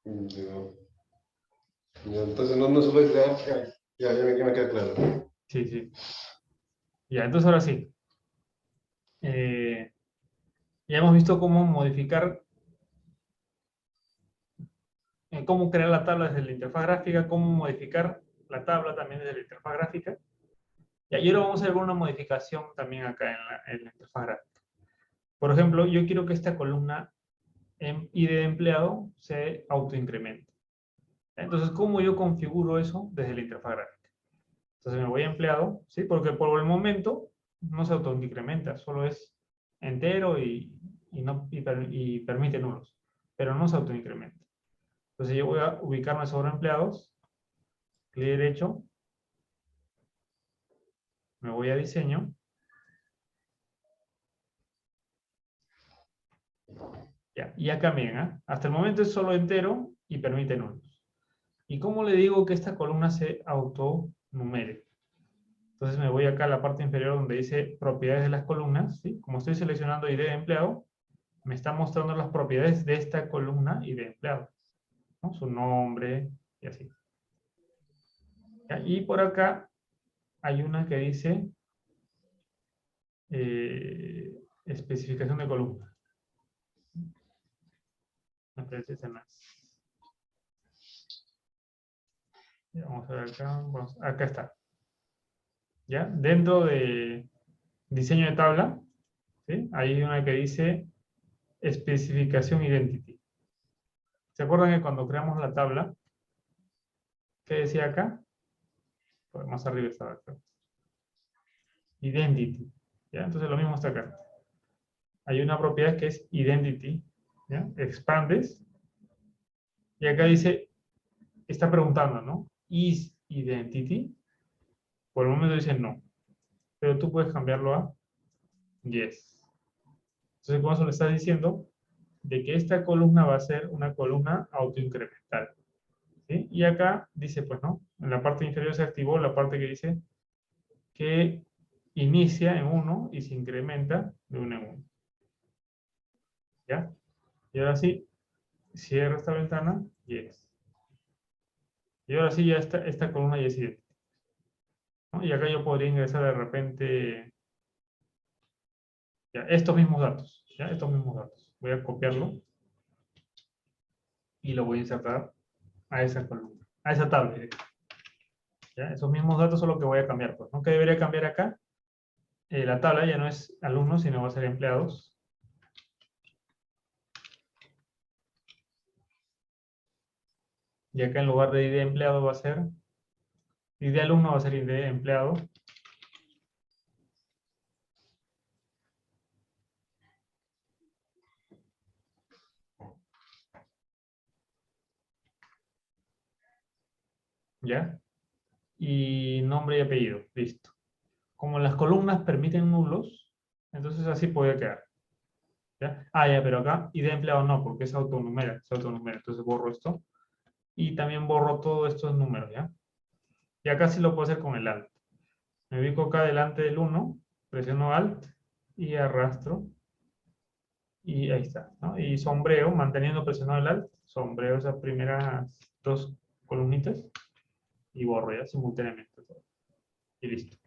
Ya. Ya, entonces no se puede crear. Ya me queda claro. Sí, sí. Ya, entonces ahora sí. Ya hemos visto cómo modificar, cómo crear la tabla desde la interfaz gráfica, cómo modificar la tabla también desde la interfaz gráfica. Y ahora vamos a hacer una modificación también acá en la interfaz gráfica. Por ejemplo, yo quiero que esta columna ID de empleado se autoincremente. Entonces, ¿cómo yo configuro eso desde la interfaz gráfica? Entonces me voy a empleado, ¿sí? Porque por el momento no se autoincrementa, solo es entero y permite nulos, pero no se autoincrementa. Entonces yo voy a ubicarme sobre empleados, clic derecho, me voy a diseño, ya, y acá miren, ¿eh? Hasta el momento es solo entero y permite nulos. ¿Y cómo le digo que esta columna se autonumere? Entonces me voy acá a la parte inferior donde dice propiedades de las columnas, ¿sí? Como estoy seleccionando ID de empleado, me está mostrando las propiedades de esta columna y de empleado, ¿no? Su nombre y así. ¿Ya? Y por acá hay una que dice especificación de columna. Me parece esa no es. Ya, vamos a ver acá. Acá está. ¿Ya? Dentro de diseño de tabla, ¿sí? Hay una que dice especificación identity. ¿Se acuerdan que cuando creamos la tabla, qué decía acá? Pues más arriba estaba acá. Identity. ¿Ya? Entonces lo mismo está acá. Hay una propiedad que es identity. ¿Ya? Expandes. Y acá dice, está preguntando, ¿no? Is identity. Por el momento dice no. Pero tú puedes cambiarlo a yes. Entonces con eso le estás diciendo de que esta columna va a ser una columna autoincremental. ¿Sí? Y acá dice, pues no, en la parte inferior se activó la parte que dice que inicia en 1 y se incrementa de 1 en 1. ¿Ya? Y ahora sí, cierro esta ventana, yes. Y ahora sí ya esta columna ya es idéntica, ¿no? Y acá yo podría ingresar de repente ya, estos mismos datos. ¿Ya? Estos mismos datos. Voy a copiarlo y lo voy a insertar a esa columna, a esa tabla. ¿Ya? Esos mismos datos son los que voy a cambiar. Pues, ¿no? ¿Qué debería cambiar acá? La tabla ya no es alumnos, sino va a ser empleados. Y acá en lugar de ID empleado va a ser, ID alumno va a ser ID empleado. ¿Ya? Y nombre y apellido, listo. Como las columnas permiten nulos, entonces así puede quedar. ¿Ya? Ah, ya, pero acá ID empleado no, porque es autonumera, entonces borro esto. Y también borro todos estos números, ¿ya? Y acá sí lo puedo hacer con el Alt. Me ubico acá delante del 1, presiono Alt y arrastro. Y ahí está, ¿no? Y sombreo, manteniendo presionado el Alt, sombreo esas primeras dos columnitas y borro ya simultáneamente todo. Y listo.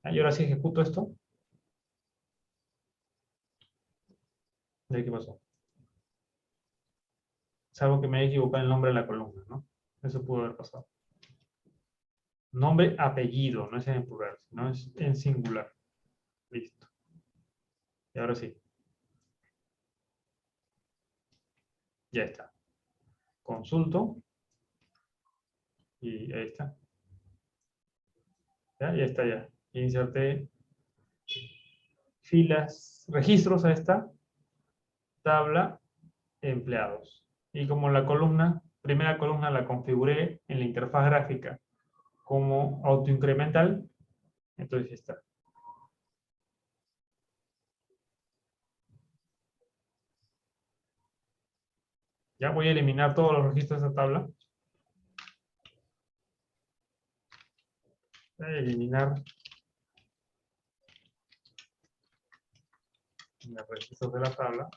Y ahora sí ejecuto esto. ¿De qué pasó? Salvo que me haya equivocado el nombre de la columna, ¿no? Eso pudo haber pasado. Nombre, apellido, no es en plural, sino es en singular. Listo. Y ahora sí. Ya está. Consulto. Y ahí está. Ya está ya. Inserté filas, registros a esta tabla empleados. Y como la columna, primera columna la configuré en la interfaz gráfica como autoincremental, entonces ya está. Ya voy a eliminar todos los registros de esta tabla. Voy a eliminar los registros de la tabla.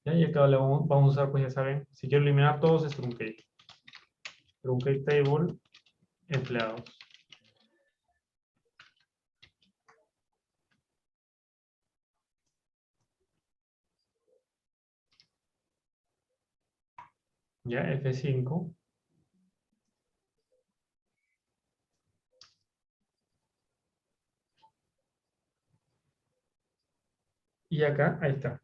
Ya, y acá le vamos a usar, pues ya saben, si quiero eliminar todos es truncate. Truncate table, empleados. Ya, F5. Y acá, ahí está.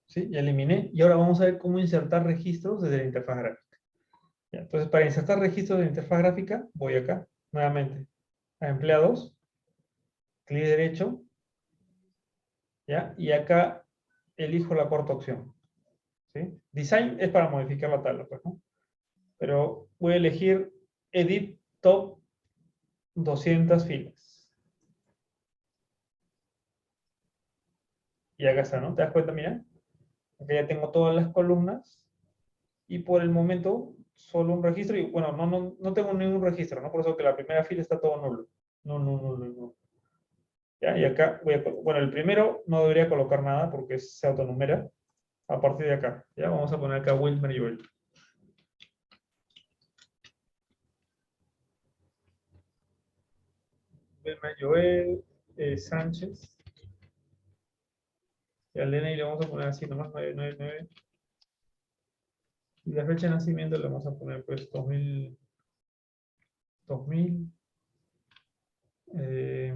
¿Sí? Ya eliminé. Y ahora vamos a ver cómo insertar registros desde la interfaz gráfica. Ya, entonces, para insertar registros de la interfaz gráfica, voy acá, nuevamente, a empleados, clic derecho, ¿ya? Y acá elijo la cuarta opción. ¿Sí? Design es para modificar la tabla, pues, ¿no? Pero voy a elegir Edit Top 200 filas. Y acá está, ¿no? ¿Te das cuenta? Mira. Acá ya tengo todas las columnas. Y por el momento, solo un registro. Y bueno, no tengo ningún registro, ¿no? Por eso que la primera fila está todo nulo. No. Ya, y acá voy a, bueno, el primero no debería colocar nada porque se autonumera. A partir de acá, ya vamos a poner acá Wilmer Joel. Wilmer Joel Sánchez. Y al DNI le vamos a poner así nomás 999. Y la fecha de nacimiento le vamos a poner pues 2000. eh,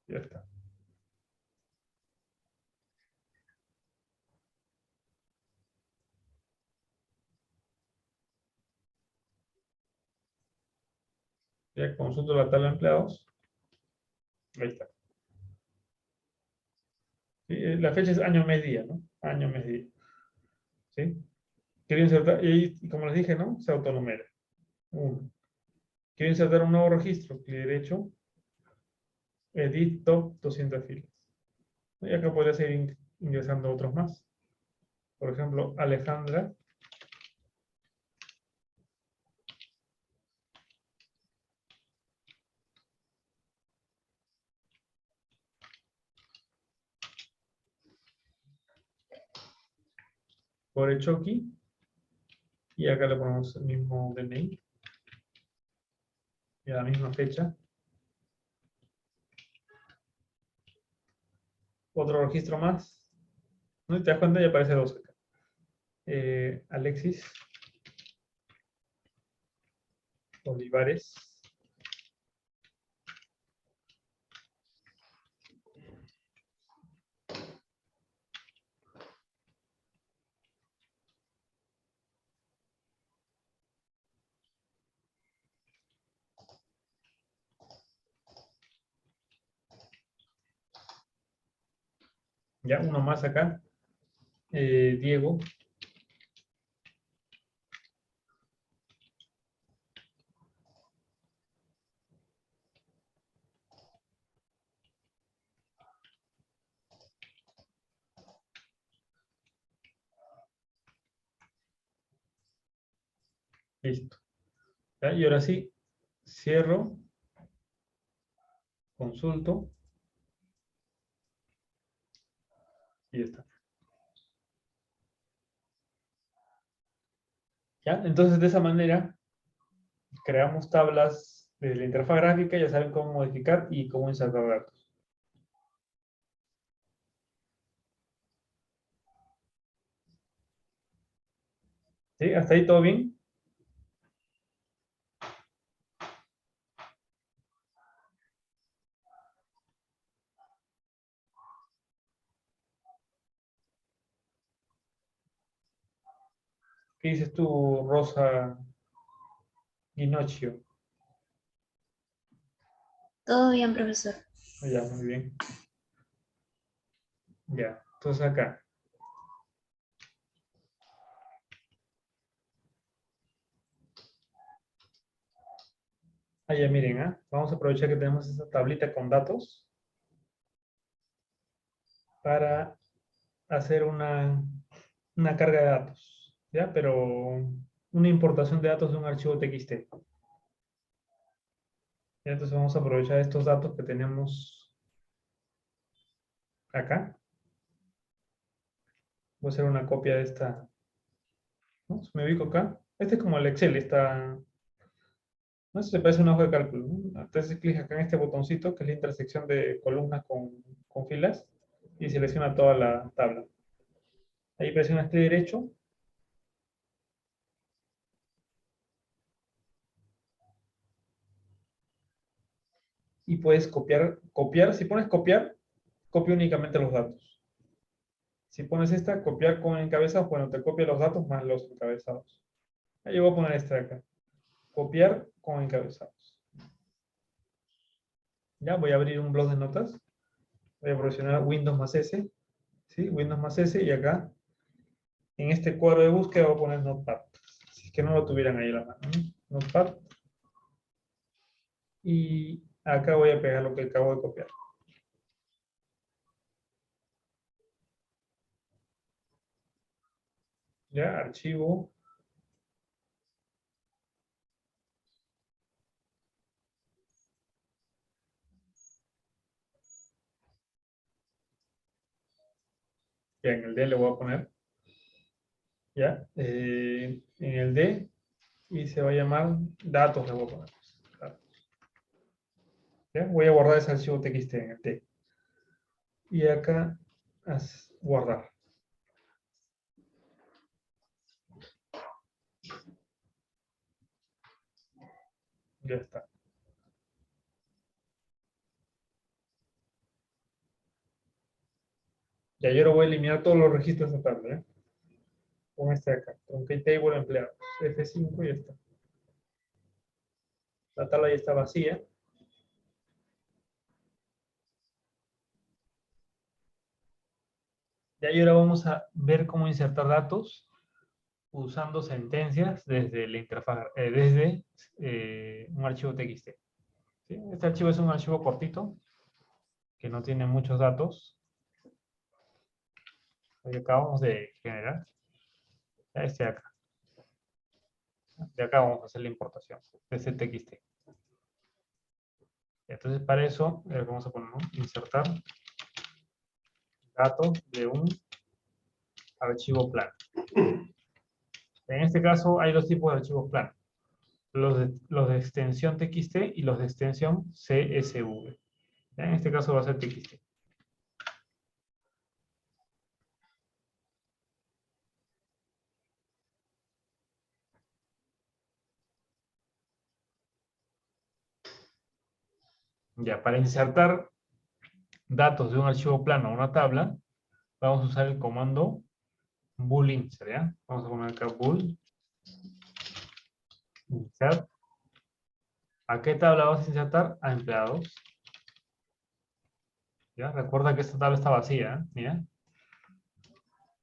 ya está. Ya consulto la tabla de empleados. Ahí está. Sí, la fecha es año, mes, día, ¿no? Año, mes, día. ¿Sí? Quiero insertar, y como les dije, ¿no? Se autonumera. Uno. Quiero insertar un nuevo registro. Clic derecho. Edit top 200 filas. Y acá podría seguir ingresando otros más. Por ejemplo, Alejandra. Choqui. Y acá le ponemos el mismo DNI. Y a la misma fecha. Otro registro más. ¿No? Y te das cuenta, ya aparece 2 acá. Alexis Olivares. Ya, uno más acá. Diego. Listo. ¿Ya? Y ahora sí, cierro, consulto. Y ya está. ¿Ya? Entonces, de esa manera, creamos tablas de la interfaz gráfica, ya saben cómo modificar y cómo insertar datos. ¿Sí? ¿Hasta ahí todo bien? ¿Qué dices tú, Rosa Guinochio? Todo bien, profesor. Ya, muy bien. Ya, entonces acá. Ah, ya miren, ¿ah? Vamos a aprovechar que tenemos esta tablita con datos para hacer una carga de datos, ¿ya? Pero una importación de datos de un archivo TXT. Ya, entonces vamos a aprovechar estos datos que tenemos acá. Voy a hacer una copia de esta, ¿no? Me ubico acá. Este es como el Excel, está, ¿no? Esto se parece a una hoja de cálculo, ¿no? Entonces clic acá en este botoncito, que es la intersección de columnas con filas, y selecciona toda la tabla. Ahí presionas clic derecho. Y puedes copiar, si pones copiar, copia únicamente los datos. Si pones esta, copiar con encabezados, bueno, te copia los datos más los encabezados. Ahí voy a poner esta de acá. Copiar con encabezados. Ya, voy a abrir un blog de notas. Voy a presionar Windows más S. ¿Sí? Windows más S y acá, en este cuadro de búsqueda voy a poner Notepad. Si es que no lo tuvieran ahí a la mano, ¿no? Notepad. Y acá voy a pegar lo que acabo de copiar. Ya, archivo. Ya en el D le voy a poner. Ya. En el D. Y se va a llamar datos, le voy a poner. Datos. ¿Ya? Voy a guardar ese archivo TXT en el T. Y acá, guardar. Ya está. Ya yo ahora voy a eliminar todos los registros de esta tabla. ¿eh? Con este de acá. Truncate Table empleados. F5 y ya está. La tabla ya está vacía. Ya y ahora vamos a ver cómo insertar datos usando sentencias desde la interfaz, desde un archivo TXT. ¿Sí? Este archivo es un archivo cortito que no tiene muchos datos. Hoy acabamos de generar. Este de acá. De acá vamos a hacer la importación de ese TXT. Entonces, para eso, vamos a poner, ¿no? Insertar datos de un archivo plano. En este caso, hay dos tipos de archivos planos. Los de extensión TXT y los de extensión CSV. ¿Ya? En este caso va a ser TXT. Ya, para insertar datos de un archivo plano a una tabla, vamos a usar el comando bool insert, ¿ya? Vamos a poner acá bool insert. ¿A qué tabla vas a insertar? A empleados. ¿Ya? Recuerda que esta tabla está vacía, ¿eh? Mira.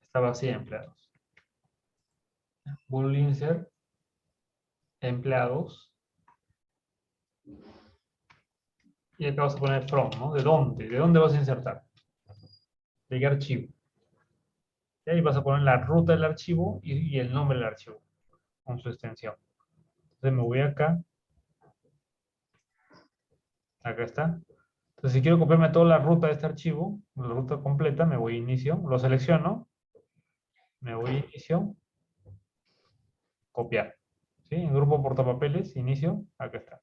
Está vacía, empleados. Bool insert, empleados. Y acá vas a poner from, ¿no? ¿De dónde? ¿De dónde vas a insertar? ¿De qué archivo? Y ahí vas a poner la ruta del archivo y el nombre del archivo con su extensión. Entonces me voy acá. Acá está. Entonces si quiero copiarme toda la ruta de este archivo, la ruta completa, me voy a inicio, lo selecciono, me voy a inicio, copiar. ¿Sí? En grupo portapapeles, inicio, acá está.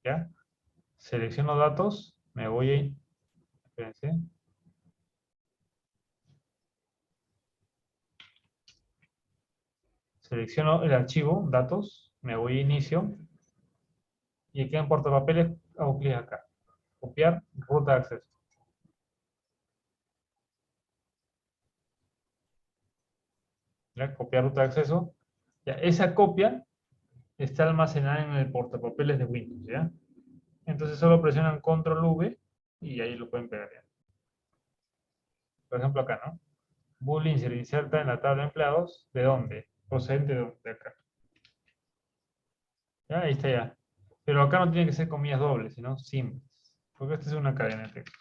¿Ya? Selecciono datos, me voy a... Espérense. Selecciono el archivo, datos, me voy a inicio, y aquí en portapapeles hago clic acá. Copiar, ruta de acceso. ¿Ya? Copiar ruta de acceso. Ya, esa copia está almacenada en el portapapeles de Windows, ¿ya? Entonces solo presionan Control V y ahí lo pueden pegar ya. Por ejemplo acá, ¿no? Bool insert inserta en la tabla de empleados. ¿De dónde? Procedente de acá. Ya, ahí está ya. Pero acá no tiene que ser comillas dobles, sino simples. Porque esta es una cadena de texto.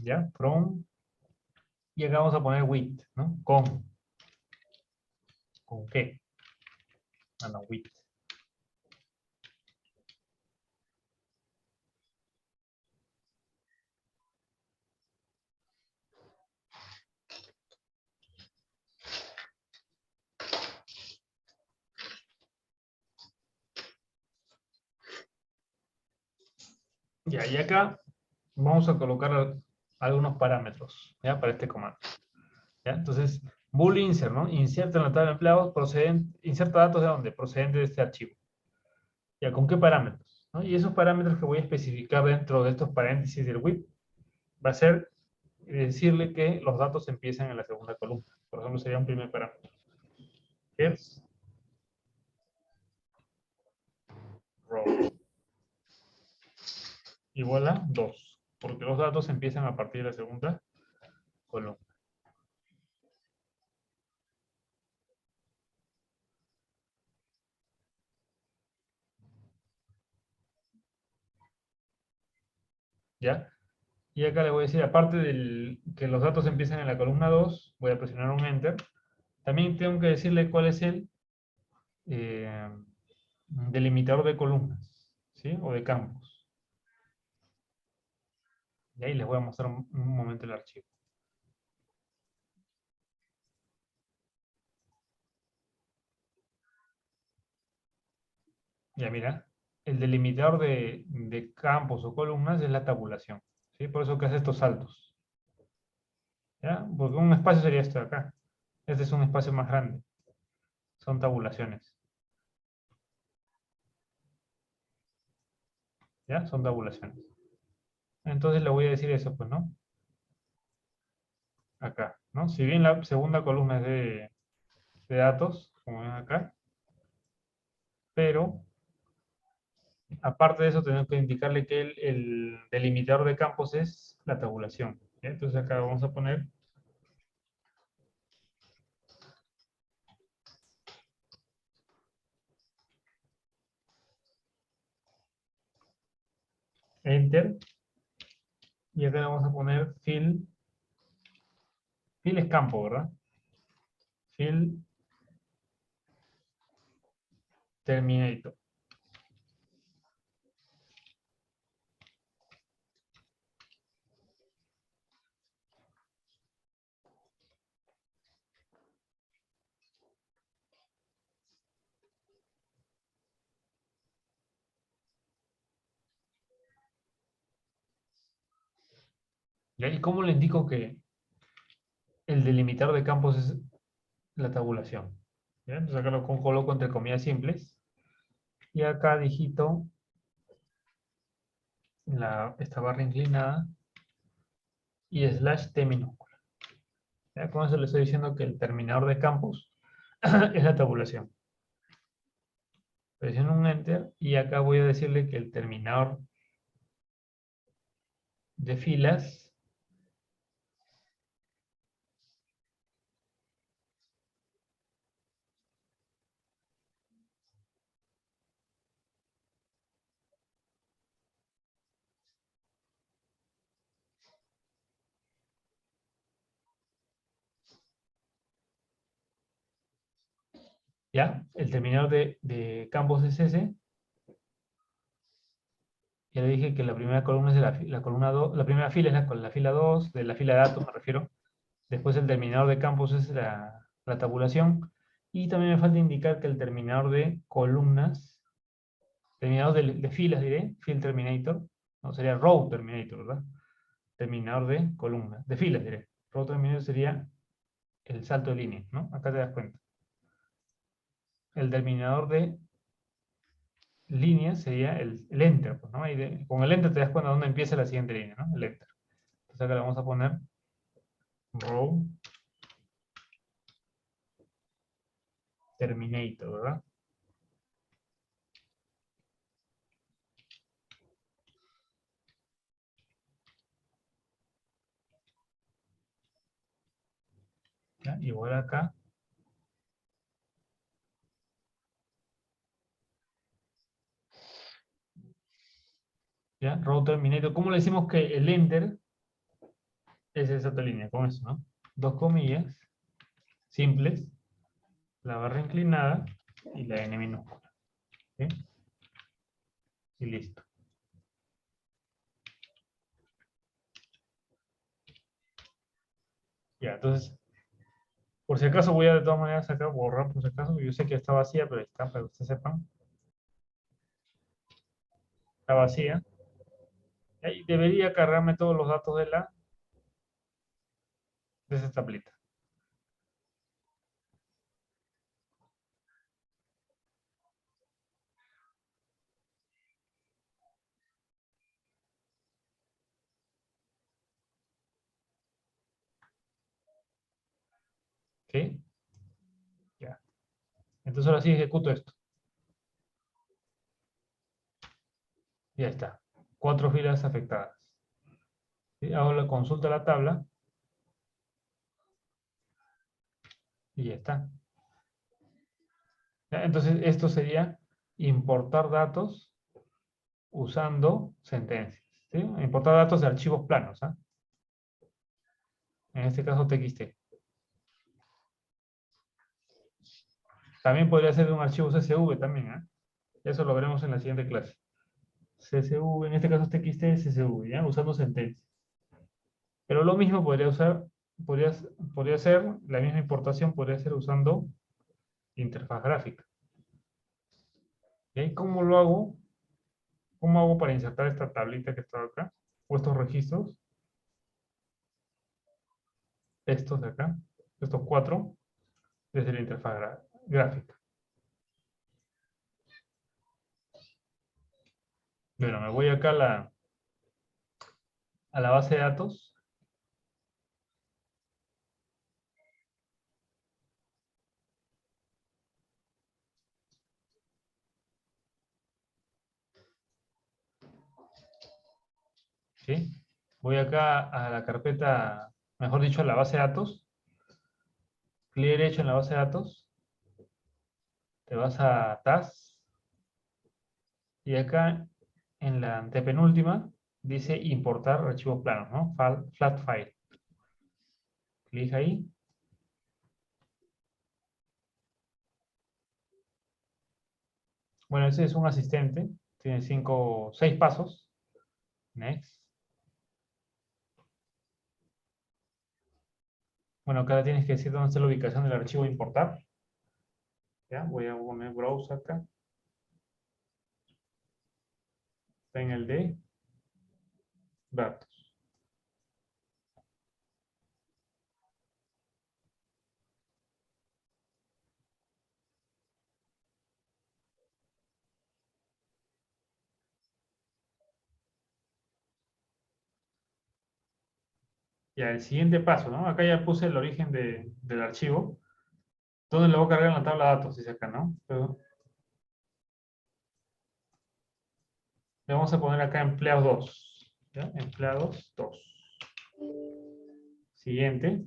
¿Ya? From. Y acá vamos a poner with, ¿no? Con. ¿Con qué? Ah, no, with. Ya, y acá vamos a colocar algunos parámetros, ¿ya? Para este comando. ¿Ya? Entonces, bool insert, ¿no? Inserta en la tabla de empleados, inserta datos de dónde? Procedente de este archivo. ¿Ya? ¿Con qué parámetros? ¿No? Y esos parámetros que voy a especificar dentro de estos paréntesis del with va a ser decirle que los datos empiezan en la segunda columna. Por ejemplo, sería un primer parámetro. Es row. Igual a 2. Porque los datos empiezan a partir de la segunda columna. ¿Ya? Y acá le voy a decir, aparte del que los datos empiezan en la columna 2, voy a presionar un Enter. También tengo que decirle cuál es el delimitador de columnas, ¿sí? O de campos. Y ahí les voy a mostrar un momento el archivo. Ya mira, el delimitador de campos o columnas es la tabulación, ¿sí? Por eso que hace estos saltos. ¿Ya? Porque un espacio sería esto de acá. Este es un espacio más grande. Son tabulaciones. ¿Ya? Son tabulaciones. Entonces le voy a decir eso, pues, ¿no? Acá, ¿no? Si bien la segunda columna es de datos, como ven acá, pero aparte de eso tenemos que indicarle que el delimitador de campos es la tabulación. ¿Ya? Entonces acá vamos a poner Enter, y acá le vamos a poner fill. Fill es campo, ¿verdad? Fill terminator. ¿Ya? ¿Y cómo le indico que el delimitador de campos es la tabulación? ¿Ya? Entonces acá lo coloco entre comillas simples. Y acá digito esta barra inclinada y slash T minúscula. ¿Ya? Con eso le estoy diciendo que el terminador de campos es la tabulación. Presiono un Enter y acá voy a decirle que el terminador de filas ¿ya? El terminador de campos es ese. Ya le dije que la primera columna es de la columna 2, la primera fila es la fila 2, de la fila de datos me refiero. Después el terminador de campos es la tabulación. Y también me falta indicar que el terminador de columnas, terminador de filas diré, fill terminator, no, sería row terminator, ¿verdad? Terminador de columnas, de filas diré. Row terminator sería el salto de línea, ¿no? Acá te das cuenta. El terminador de líneas sería el enter, pues, ¿no? Con el enter te das cuenta dónde empieza la siguiente línea, ¿no? El enter. Entonces acá le vamos a poner row terminator, ¿verdad? ¿Ya? Igual acá. ¿Ya? Row terminator. ¿Cómo le decimos que el enter es esa otra línea? Con eso, ¿no? Dos comillas simples, la barra inclinada y la N minúscula. ¿Sí? Y listo. Ya, entonces, por si acaso voy a de todas maneras acá borrar por si acaso. Yo sé que está vacía, pero está para que ustedes sepan. Está vacía. Y debería cargarme todos los datos de esa tablita. ¿Sí? Ya. Entonces ahora sí ejecuto esto. Ya está. 4 filas afectadas. ¿Sí? Hago la consulta a la tabla. Y ya está. ¿Ya? Entonces esto sería importar datos usando sentencias. ¿Sí? Importar datos de archivos planos, ¿ah? En este caso TXT. También podría ser de un archivo CSV también, ¿ah? Eso lo veremos en la siguiente clase. CSV, en este caso es TXT, CSV, ¿ya? Usando sentencias. Pero lo mismo podría ser, la misma importación podría ser usando interfaz gráfica. ¿Y cómo lo hago? ¿Cómo hago para insertar esta tablita que está acá? O estos registros. Estos de acá. Estos 4. Desde la interfaz gráfica. Bueno, me voy acá a la base de datos. ¿Sí? Voy acá a la carpeta, mejor dicho, a la base de datos. Clic derecho en la base de datos. Te vas a TAS. Y acá en la antepenúltima dice importar archivos planos, ¿no? Flat file. Clic ahí. Bueno, ese es un asistente. Tiene 6 pasos. Next. Bueno, acá tienes que decir dónde está la ubicación del archivo a importar. Ya, voy a poner browse acá. Está en el de datos. Ya, el siguiente paso, ¿no? Acá ya puse el origen del archivo. ¿Dónde lo voy a cargar en la tabla de datos? Dice acá, ¿no? Pero le vamos a poner acá empleados 2. ¿Ya? Empleados 2. Siguiente.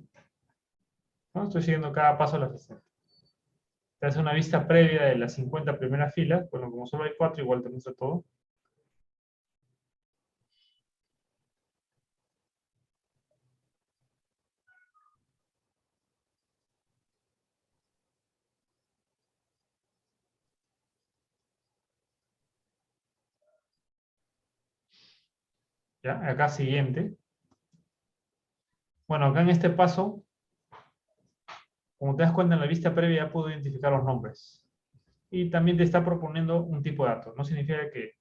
¿No? Estoy siguiendo cada paso del asistente. Te hace una vista previa de las 50 primeras filas. Bueno, como solo hay 4, igual te muestra todo. ¿Ya? Acá siguiente. Bueno, acá en este paso, como te das cuenta en la vista previa, ya puedo identificar los nombres. Y también te está proponiendo un tipo de dato. No significa que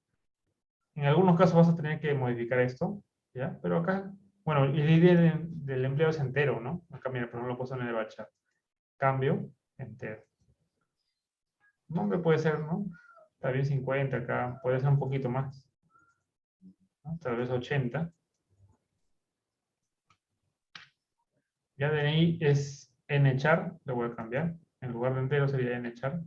en algunos casos vas a tener que modificar esto, ¿ya? Pero acá, bueno, el ID del empleo es entero, ¿no? Acá, mira, por ejemplo, lo puse en el bachat. Cambio, entero. Nombre puede ser, ¿no? Está bien 50 acá, puede ser un poquito más, ¿no? Tal vez 80. Ya DNI es nchar, lo voy a cambiar. En lugar de entero sería nchar.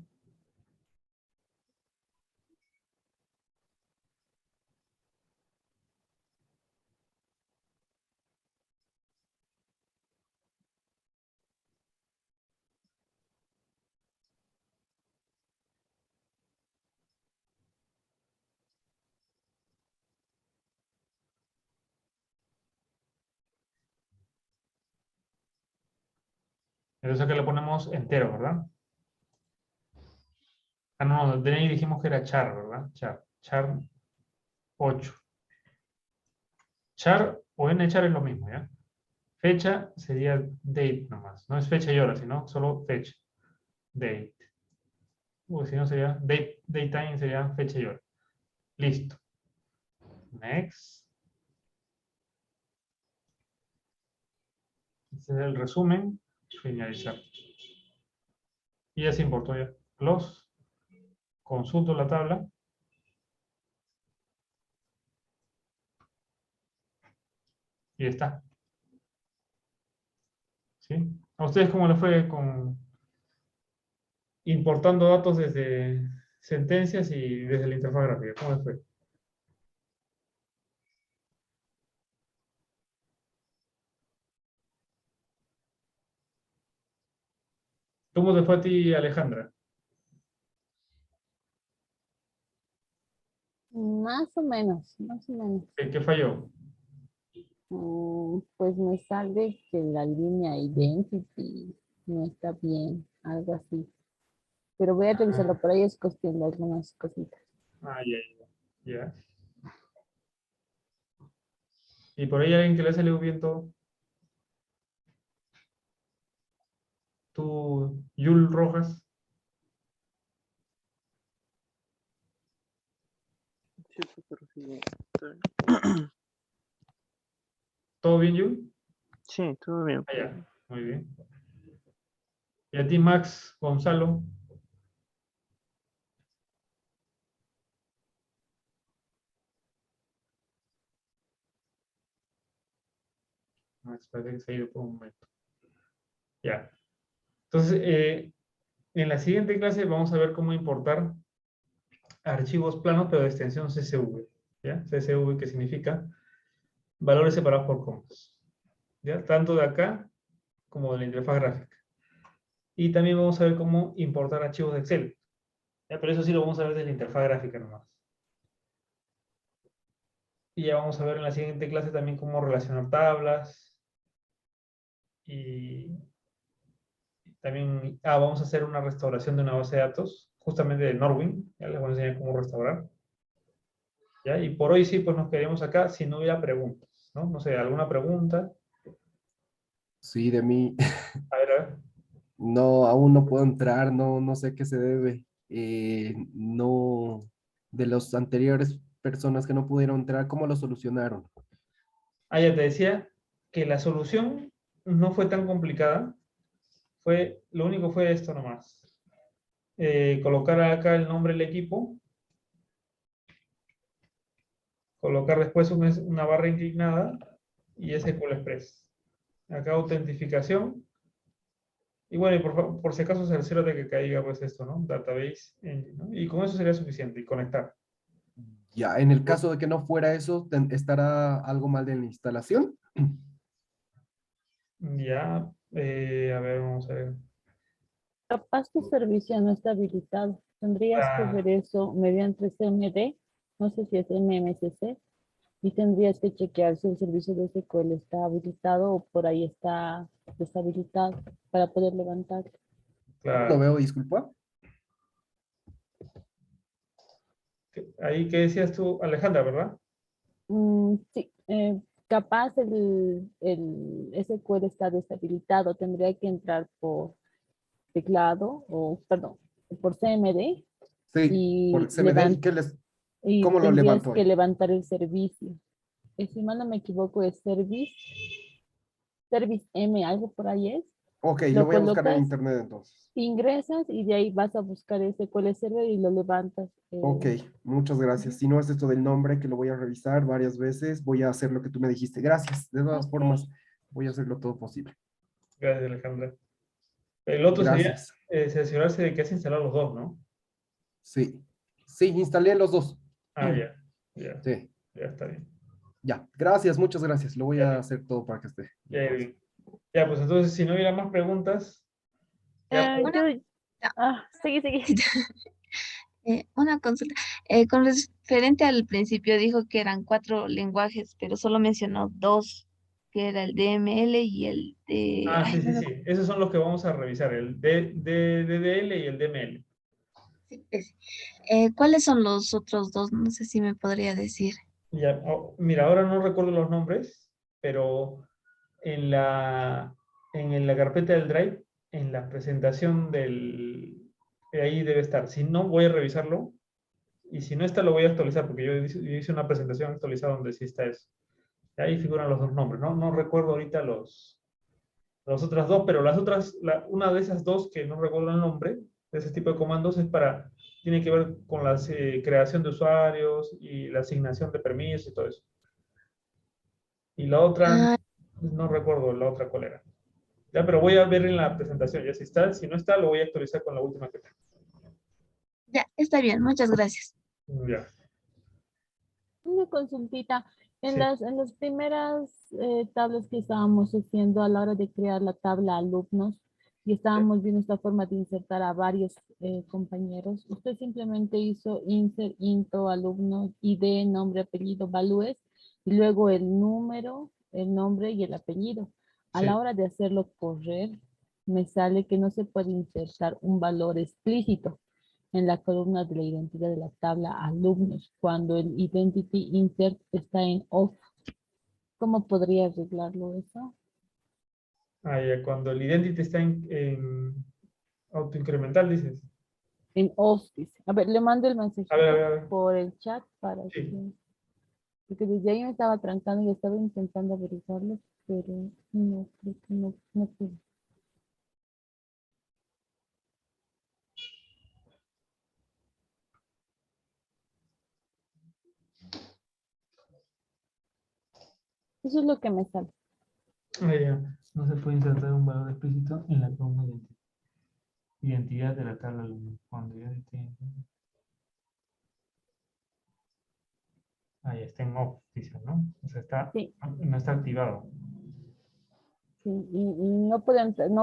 Entonces acá le ponemos entero, ¿verdad? Ah, no, DNI dijimos que era char, ¿verdad? Char 8. Char o nchar es lo mismo, ¿ya? Fecha sería date nomás. No es fecha y hora, sino solo fecha. Date. Porque si no sería date time, sería fecha y hora. Listo. Next. Este es el resumen. Finalizar. Y ya se importó ya. Close. Consulto la tabla. Y está. ¿Sí? ¿A ustedes cómo les fue con importando datos desde sentencias y desde la interfaz gráfica? ¿Cómo les fue? ¿Cómo te fue a ti, Alejandra? Más o menos, más o menos. ¿Qué falló? Pues me sale que la línea identity no está bien, algo así. Pero voy a revisarlo, por ahí es cuestión de algunas cositas. Ah, ya. ¿Y por ahí alguien que le ha salido bien todo? ¿Tú, Yul Rojas? Sí, profesor, sí. ¿Todo bien, Yul? Sí, todo bien. Ah, ya. Muy bien. ¿Y a ti, Max Gonzalo? Max parece que se ha ido por un momento. Ya. Entonces, en la siguiente clase vamos a ver cómo importar archivos planos, pero de extensión CSV. ¿Ya? CSV, que significa valores separados por comas. ¿Ya? Tanto de acá como de la interfaz gráfica. Y también vamos a ver cómo importar archivos de Excel. ¿Ya? Pero eso sí lo vamos a ver desde la interfaz gráfica nomás. Y ya vamos a ver en la siguiente clase también cómo relacionar tablas. Y también vamos a hacer una restauración de una base de datos, justamente de Norwin. Ya les voy a enseñar cómo restaurar. ¿Ya? Y por hoy sí, pues nos quedaríamos acá si no hubiera preguntas, ¿no? No sé, ¿alguna pregunta? Sí, de mí. A ver. No, aún no puedo entrar, no sé a qué se debe. No, de los anteriores personas que no pudieron entrar, ¿cómo lo solucionaron? Ah, ya te decía que la solución no fue tan complicada. Lo único fue esto nomás. Colocar acá el nombre del equipo. Colocar después una barra inclinada y SQL Express. Acá autentificación. Y bueno, y por si acaso cerciórate de que caiga pues esto, ¿no? Database Engine, ¿no? Y con eso sería suficiente. Y conectar. Ya, en el caso de que no fuera eso, ¿estará algo mal de la instalación? Ya, a ver, vamos a ver. Capaz tu servicio no está habilitado. Tendrías que Ah, ver eso mediante CMD, no sé si es MMCC, y tendrías que chequear si el servicio de SQL está habilitado o por ahí está deshabilitado para poder levantar. ¿Cómo lo claro. veo? Disculpa. Ahí, ¿qué decías tú, Alejandra, verdad? Sí, capaz el SQL está deshabilitado. Tendría que entrar por teclado o, perdón, por CMD Sí, por y, CMD. y ¿Cómo lo tendrías levanto que ahí? levantar el servicio. Si mal no me equivoco, es Service M, algo por ahí es. Ok, lo Lo voy a buscar en colocas, internet entonces. ingresas y de ahí vas a buscar ese SQL Server y lo levantas. Ok, muchas gracias. Si no es esto del nombre, que lo voy a revisar varias veces, voy a hacer lo que tú me dijiste. Gracias. De todas Ok. formas, voy a hacerlo todo posible. Gracias, Alejandra. El otro sería Gracias. cerciorarse de que has instalado los dos, ¿no? Sí. Sí, instalé los dos. Ah, ya Sí, está bien. ya. Gracias, muchas gracias. Lo voy Ya, a hacer todo para que esté ya, bien. bien. Ya, pues entonces, si no hubiera más preguntas, ya pues, Una, Sigue. una consulta. Con referente al principio dijo que eran 4 lenguajes, pero solo mencionó 2, que era el DML y el de... ah, Ay, sí, no sí, me sí. acuerdo. Esos son los que vamos a revisar, el DDL y el DML. Sí, ese. ¿Cuáles son los otros dos? No sé si me podría decir. Ya, mira, ahora no recuerdo los nombres, pero en la carpeta del Drive, en la presentación ahí debe estar. Si no, voy a revisarlo. Y si no está, lo voy a actualizar, porque yo hice una presentación actualizada donde sí está eso. Ahí figuran los dos nombres. No recuerdo ahorita los otras dos, pero las otras, una de esas dos que no recuerdo el nombre, de ese tipo de comandos, tiene que ver con la creación de usuarios y la asignación de permisos y todo eso. Y la otra, Ah, no recuerdo la otra cuál era. Ya, pero voy a ver en la presentación, ya si está, si no está, lo voy a actualizar con la última que tengo. ya, está bien, muchas gracias. Ya, Una consultita. En sí. las primeras tablas que estábamos haciendo a la hora de crear la tabla alumnos, y estábamos viendo esta forma de insertar a varios compañeros. Usted simplemente hizo insert, into, alumno, ID, nombre, apellido, valúes, y luego el número, el nombre y el apellido. A Sí. la hora de hacerlo correr, me sale que no se puede insertar un valor explícito en la columna de la identidad de la tabla alumnos, cuando el identity insert está en off. ¿Cómo podría arreglarlo eso? Ya, cuando el identity está en autoincremental, dices. En off, dice. A ver, le mando el A ver, mensajito por el chat para Sí. que... Porque desde ahí me estaba trancando y estaba intentando averiguarlo, pero no, creo que no pude. Eso es lo que me sale. Ya. No se puede insertar un valor explícito en la columna de identidad de la tabla alumno. Cuando identity... Ahí está en off, dice, ¿no? O sea, Sí. no está activado. Sí, y no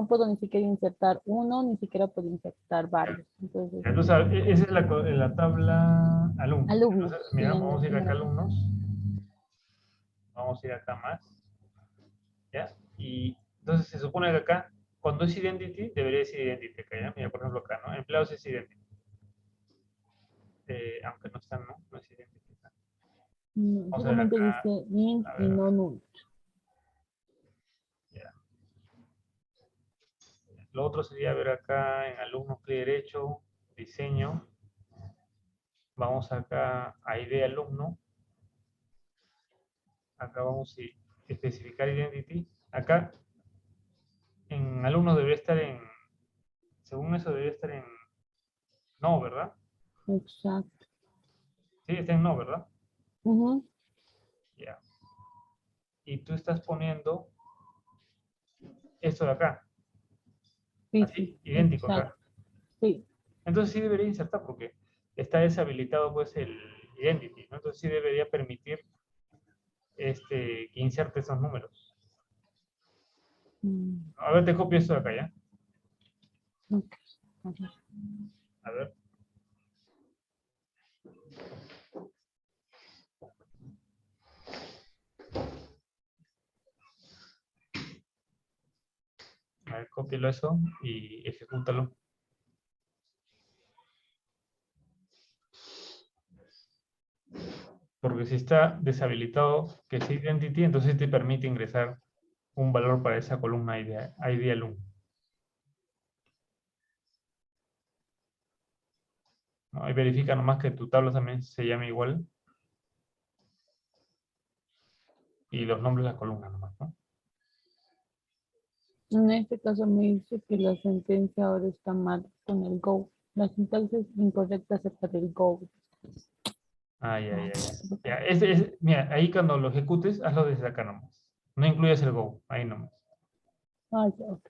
puedo ni siquiera insertar uno, ni siquiera puedo insertar varios. Entonces, Entonces, esa es la tabla alumnos. alumnos. Entonces, Sí, mira, en la vamos a ir acá primera. alumnos. Vamos a ir acá más. ¿Ya? Y entonces se supone que acá, cuando es identity, debería decir identity acá, ¿ya? Mira, por ejemplo acá, ¿no? Empleados es identity. Aunque no están, ¿no? No es identity acá. No, Vamos a ver solamente acá. dice int A y ver, no null. ya. Lo otro sería ver acá en alumnos, clic derecho, diseño. Vamos acá a ID alumno. Acá vamos a especificar identity. Acá en alumnos debería estar en, según eso debería estar en no, ¿verdad? Exacto. Sí, está en no, ¿verdad? Ujú. Ya. Y tú estás poniendo esto de acá, Sí, así, sí, idéntico acá. exacto. Sí. Entonces sí debería insertar porque está deshabilitado pues el identity, ¿no? Entonces sí debería permitir que inserte esos números. Mm, A ver, te copio esto de acá, ¿ya? ok. Ajá. A ver. A ver, cópialo eso y ejecútalo. Porque si está deshabilitado que es identity, entonces te permite ingresar un valor para esa columna ID alumno. ¿No? Y verifica nomás que tu tabla también se llame igual. Y los nombres de las columnas nomás, ¿no? En este caso me dice que la sentencia ahora está mal con el go. La sintaxis incorrecta acerca del go. Ya. Ya, mira, ahí cuando lo ejecutes, hazlo desde acá nomás. No incluyas el go, ahí nomás. Ah, ya, ok.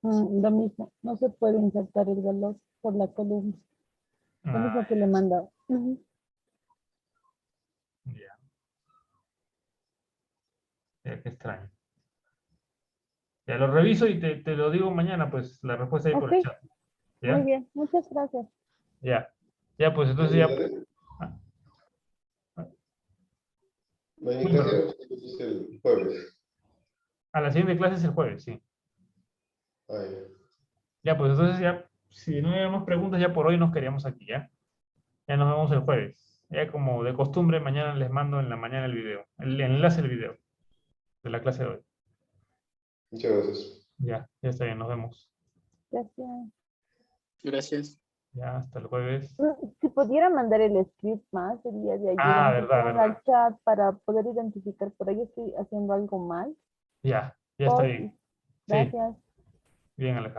Lo mismo, no se puede insertar el valor por la columna. Lo mismo que le manda. Ya. Ya, qué extraño. Ya lo reviso y te lo digo mañana, pues la respuesta ahí por Ok, el chat. muy ¿Ya? bien, muchas gracias. Ya. Ya, pues entonces ya. No hay Muy clase, perdón. entonces el jueves. A la siguiente clase es el jueves, sí. Ahí. Ya, pues entonces ya, si no hay más preguntas, ya por hoy nos queríamos aquí, ¿ya? Ya nos vemos el jueves. Ya como de costumbre, mañana les mando en la mañana el video, el enlace del video de la clase de hoy. Muchas gracias. Ya está bien, nos vemos. Gracias. Gracias. Ya, hasta el jueves. Si pudiera mandar el script más el día de ayer en Verdad, función al verdad. chat para poder identificar por ahí estoy haciendo algo mal. Ya está Porfis. bien. Sí, Gracias. bien, Alejandro.